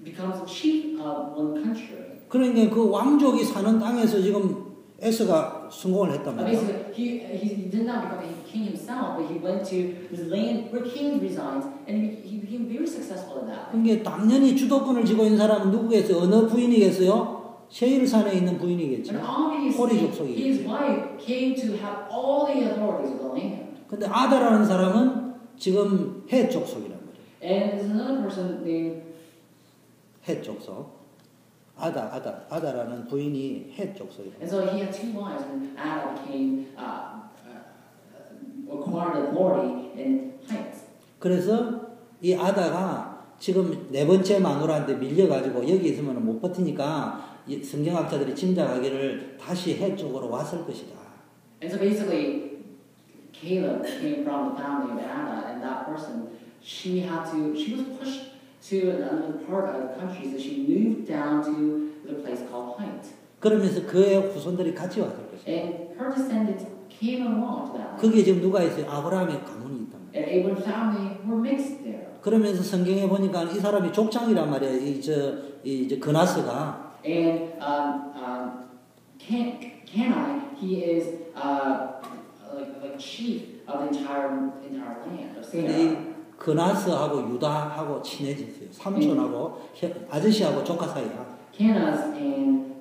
becomes the chief of one country. 그러니까 그 왕족이 사는 땅에서 지금 에스가 성공을 했단 말이에요. Basically, he did not become a king himself, but he went to this land where kings resides, and he became very successful in that. 그러니까 당연히 주도권을 쥐고 있는 사람은 누구겠어요? 어느 부인이겠어요? 세일산에 있는 부인이겠죠. And 호리 obviously, 족속이. his wife came to have all the authorities of the land. 근데 아다라는 사람은 지금 헷 족속이란 말이에요. And there's another person named 헷 족속. 아다라는 부인이 헷 족속이에요. And so he had two wives, and Ada became acquired authority in heights. 그래서 이 아다가 지금 네 번째 마누라한테 밀려가지고 여기 있으면 못 버티니까 성경학자들이 짐작하기를 다시 헷 쪽으로 왔을 것이다. And so basically, Caleb came from the family of Ada, and that person, she was pushed to another part of the country, so she moved down to the place called Height. 그러면서 그의 후손들이 같이 왔을 것이다. And her descendants came along to that land. 거기에 지금 누가 있어요? 아브라함의 가문이 있단 말이에요. And Abraham's family were mixed there. 그러면서 성경에 보니까 이 사람이 족장이란 말이에요. 이 그나스가. And Canaanite, he is like chief of the entire land of 근데 Seir. 이 그나스하고 유다하고 친해졌어요. 삼촌하고 아저씨하고 조카 사이야. Kenaz and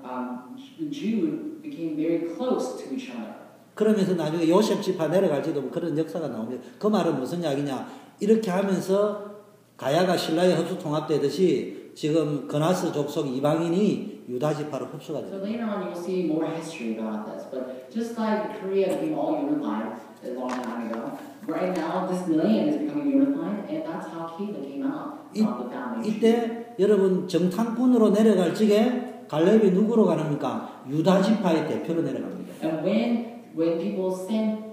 Jude became very close to each other. 그러면서 나중에 요셉 지파 내려갈지도 그런 역사가 나옵니다. 그 말은 무슨 이야기냐? 이렇게 하면서 가야가 신라에 흡수 통합되듯이 지금 그나스 족속 이방인이 유다 지파로 흡수가 So 됩니다. later on, you'll see more history about this. But just like Korea became all unified a long time ago, right now this land is becoming unified, and that's how Caleb came out from the family. 이때 여러분 정탐꾼으로 내려갈 적에 갈렙이 누구로 가랍니까? 유다 지파의 대표로 내려갑니다. And when people send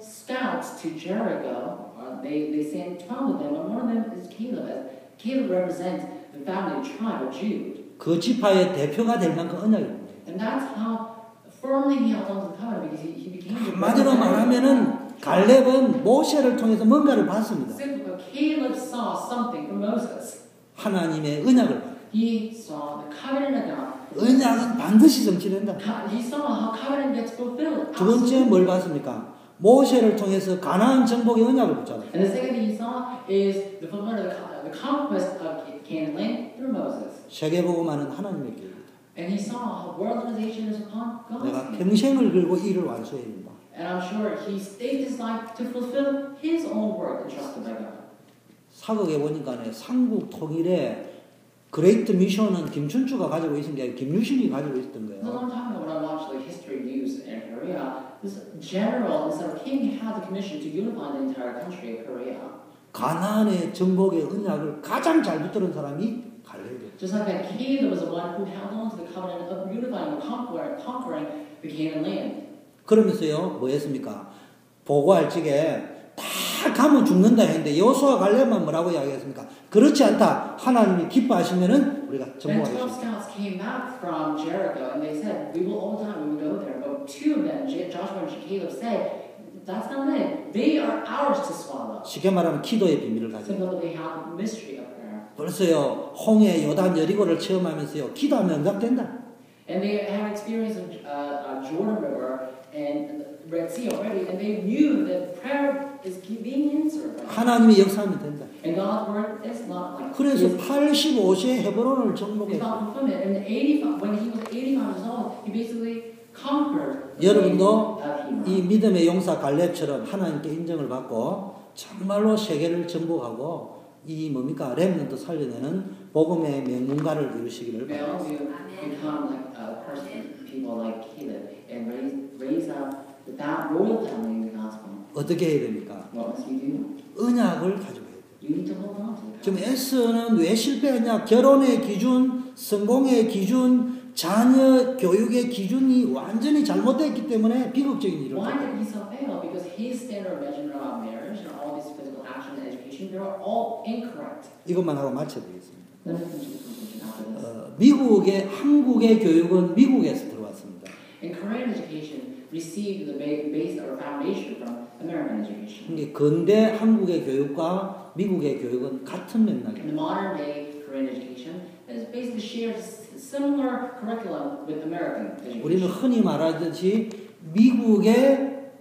brought to Jericho, they sent 12 of them, and one of them is Caleb. Caleb represents the family tribe of Jude. 그 지파의 대표가 될 만큼 언약입니다. And that's how firmly he held on to the covenant because he became the 한마디로 말하면은 갈렙은 모세를 통해서 뭔가를 봤습니다. Caleb saw something from Moses. 하나님의 언약을 봤어요. He saw the covenant of God. 언약은 반드시 성취된다. He saw how covenant gets fulfilled. 두 번째 뭘 봤습니까? 모세를 통해서 가나안 정복의 언약을 붙잡았어요. And the second thing he saw is the fulfillment of the conquest of Canaan land through Moses. 세계복음화는 하나님의 계획이다. And he saw how world organization is upon God's 내가 hand. 평생을 걸고 이 일을 완수해야 된다. And I'm sure he staked his life to fulfill his own work entrusted by God. 사극에 보니까 삼국 통일에 그레이트 미션은 김춘추가 가지고 있은 게 아니라 김유신이 가지고 있던 A 거예요. long time ago when I watched like history news in Korea, this general, instead of king, had the commission to unify the entire country of Korea. 가나안의 정복의 언약을 가장 잘 붙들은 사람이 갈렙이에요. Just like that, Caleb was the one who held on to the covenant of unifying and conquering the Canaan land. 그러면서요, 뭐 했습니까? 보고할 적에 다 가면 죽는다 했는데 여호수아 갈렙만 뭐라고 이야기했습니까? 그렇지 않다. 하나님이 기뻐하시면은 우리가 When 12 정복하겠습니다. scouts came back from Jericho and they said, we will all die, we will go there. But two of them, Joshua and Caleb, said, that's not it. They are ours to swallow. 쉽게 말하면 기도의 비밀을 가지고 Simply that they have mystery of prayer. 벌써요 홍해 요단 여리고를 체험하면서요 기도하면 응답된다. And they had experience of Jordan River and Red Sea already, and they knew that prayer is being answered. 하나님이 역사하면 된다. And God's word is not like 그래서 it's 85세에 헤브론을 not 정복했어요. fulfillment. And 85, when he was 85 years old, he basically conquered. 여러분도 Hebron. 이 믿음의 용사 갈렙처럼 하나님께 인정을 받고 정말로 세계를 정복하고 이 뭡니까 렘넌트 살려내는 복음의 명문가를 이루시기를 May all 바랍니다. of you become like people like Caleb and raise up that royal family in the gospel. 어떻게 해야 됩니까? What must we do? 언약을 가지고 해야 돼요. You need to hold on to it. 지금 S는 왜 실패했냐? 결혼의 기준, 성공의 기준, 자녀 교육의 기준이 완전히 잘못됐기 때문에 비극적인 일을 Why 겪어요. did he so fail? Because his standard of measurement about marriage and all these physical actions and education, they are all incorrect. 이것만 하고 마쳐야 되겠습니다. Let me finish this conclusion after this. 미국의 한국의 교육은 미국에서 들어왔습니다. In Korean education, received the base or foundation from American education. 이게 근대 한국의 교육과 미국의 교육은 같은 In 맥락입니다. the modern day Korean education, is basically shares similar curriculum with American 우리는 education. 흔히 말하듯이 미국의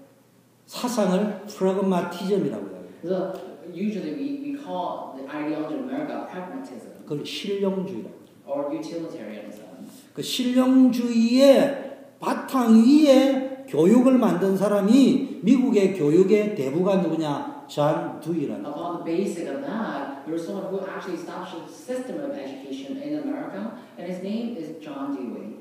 사상을 프라그마티즘이라고 해요. So usually we call the ideology of America pragmatism 그걸 실용주의라고 해요. or utilitarianism. 그 실용주의의 바탕 위에 교육을 만든 사람이 미국의 교육의 대부가 누구냐? 존 두이라는. Upon the basic of that, there was someone who actually established a system of education in America, and his name is John Dewey.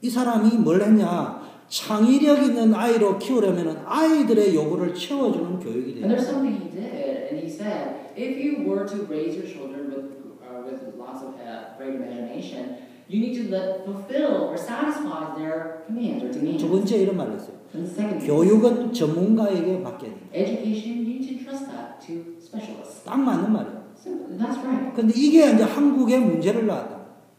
이 사람이 뭘 했냐? 창의력 있는 아이로 키우려면 아이들의 요구를 채워주는 교육이 And 돼요. there's something he did, and he said, if you were to raise your children with lots of great imagination, you need to fulfill or satisfy their commands or demands. 두 번째 이런 말을 했어요. And the second thing, 교육은 전문가에게 맡겨야 된다. education, you need to entrust that to specialists. 딱 맞는 말이에요. Simple. That's right. 근데 이게 이제 한국의 문제를 낳았다.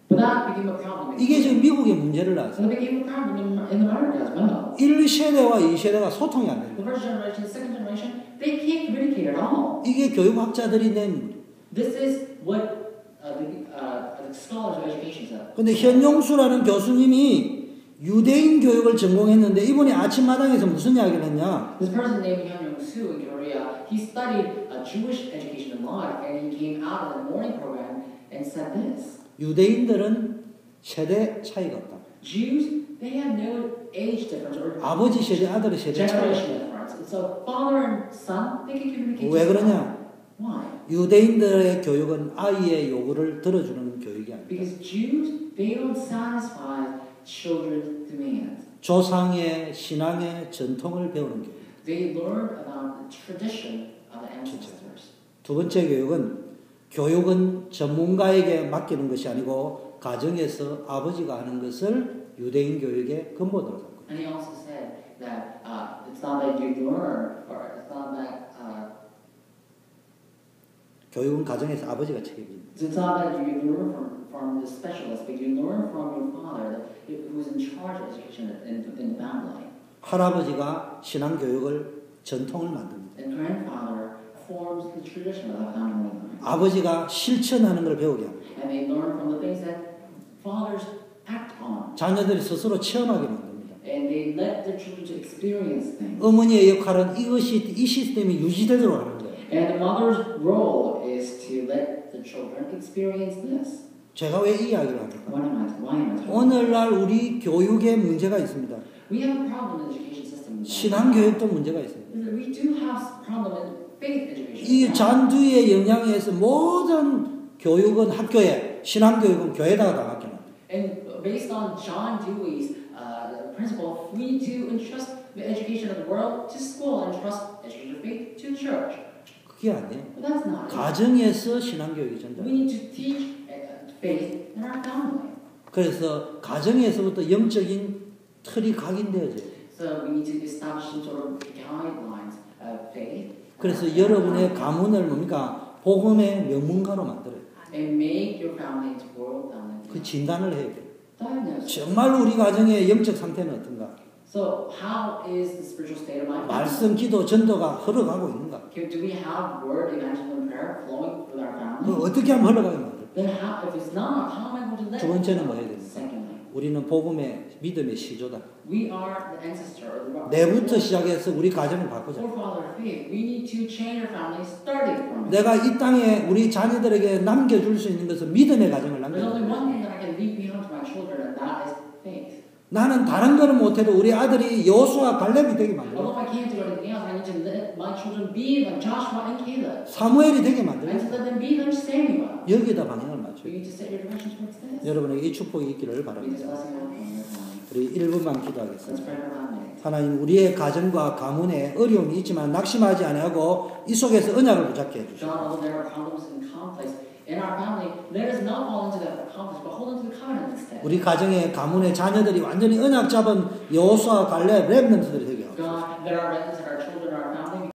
But that became a problem. 이게 지금 미국의 문제를 낳았어요. And it became a problem in America as well. 1세대와 2세대가 소통이 안 됩니다. The first generation, the second generation, they can't communicate at all. 이게 교육학자들이 낸. This is what the scholars of education said. 근데 현용수라는 교수님이 유대인 교육을 전공했는데 이분이 아침마당에서 무슨 이야기를 했냐? This person named Hyun Soo in Korea, he studied Jewish education and law, and he came out of the morning program and said this: 유대인들은 세대 차이가 없다. Jews, they have no age difference or 아버지 세대, 아들의 세대 차이가 generation 없다. difference. And so father and son, they can communicate. 왜 just fine. 그러냐? Why? 유대인들의 교육은 아이의 요구를 들어주는 교육이 아니다. Because Jews, they don't satisfy children's demands. 조상의 신앙의 전통을 배우는 교육. They learn about the tradition of the ancestors. 두 번째 교육은 전문가에게 맡기는 것이 아니고 가정에서 아버지가 하는 것을 유대인 교육의 근본으로 삼고. And he also said, that it's not that you learn, or it's not that 교육은 가정에서 아버지가 책임집니다. it's not that you learn from the specialist, but you learn from your father, who's in charge of education in the family. 할아버지가 신앙 교육을 전통을 만듭니다. And grandfather forms the tradition of the family life. 아버지가 실천하는 걸 배우게 합니다. And they learn from the things that fathers act on. 자녀들이 스스로 체험하게 만듭니다. And they let their children to experience things. 어머니의 역할은 이 시스템이 유지되도록 하는 거예요. And the mother's role is to let the children experience this. 제가 왜 이 이야기를 합니까? Why am I talking? 오늘날 우리 교육에 문제가 있습니다. We have a problem in the education system. 신앙 교육도 문제가 있습니다. We do have a problem in faith education. 이 잔두의 영향에서 모든 교육은 학교에, 신앙 교육은 교회에다가 다 맡겨놔. And based on John Dewey's principle, we need to entrust the education of the world to school and trust education of faith to church. 그게 아니에요. But that's not it. 가정에서 신앙 교육이 전달. We need to teach faith in our family. 그래서 가정에서부터 영적인 틀이 각인되어져요. So we need to establish some sort of guidelines of faith. 그래서 여러분의 가문을 뭡니까? 복음의 명문가로 만들어요. And make your family into world family. 그 진단을 해야 돼요. Diagnose. 정말 우리 가정의 영적 상태는 어떤가? So how is the spiritual state of my family? 말씀, 기도, 전도가 흘러가고 있는가? Do we have word, evangelism, and prayer flowing through our family? 어떻게 하면 흘러가게 만들어요? Then how, if it's not, how am I going to let 두 번째는 뭐 해야 됩니까? Secondly, 우리는 복음의 믿음의 시조다. we are the ancestor of the 내부터 시작해서 우리 가정을 바꾸자. forefather of faith. We need to change our family starting from it. 내가 이 땅에 우리 자녀들에게 남겨줄 수 있는 것은 믿음의 가정을 There's only 남겨줘. one thing that I can leave behind to my children, and that is faith. 나는 다른 거는 못해도 우리 아들이 여호수아 갈렙이 되게 만들어. Although I can't do anything else, I need to let my children be like Joshua and Caleb. 사무엘이 되게 I 만들어. need to let them be like Samuel. 여기에다 방향을 맞춰요. You need to set your direction towards this. 여러분에게 이 축복이 있기를 Be this 바랍니다. blessing upon your family. 우리 1분만 Let's 기도하겠습니다. pray for that minute. 하나님, 우리의 가정과 가문에 어려움이 있지만 낙심하지 아니하고 이 속에서 언약을 붙잡게 해주시고, God, although there are problems and conflicts in our family, let us not fall into that conflict, but hold into the covenant instead. 우리 가정의 가문의 자녀들이 완전히 언약 잡은 여호수아 갈렙 렘넌트들이 되게 하옵소서. God, that our relatives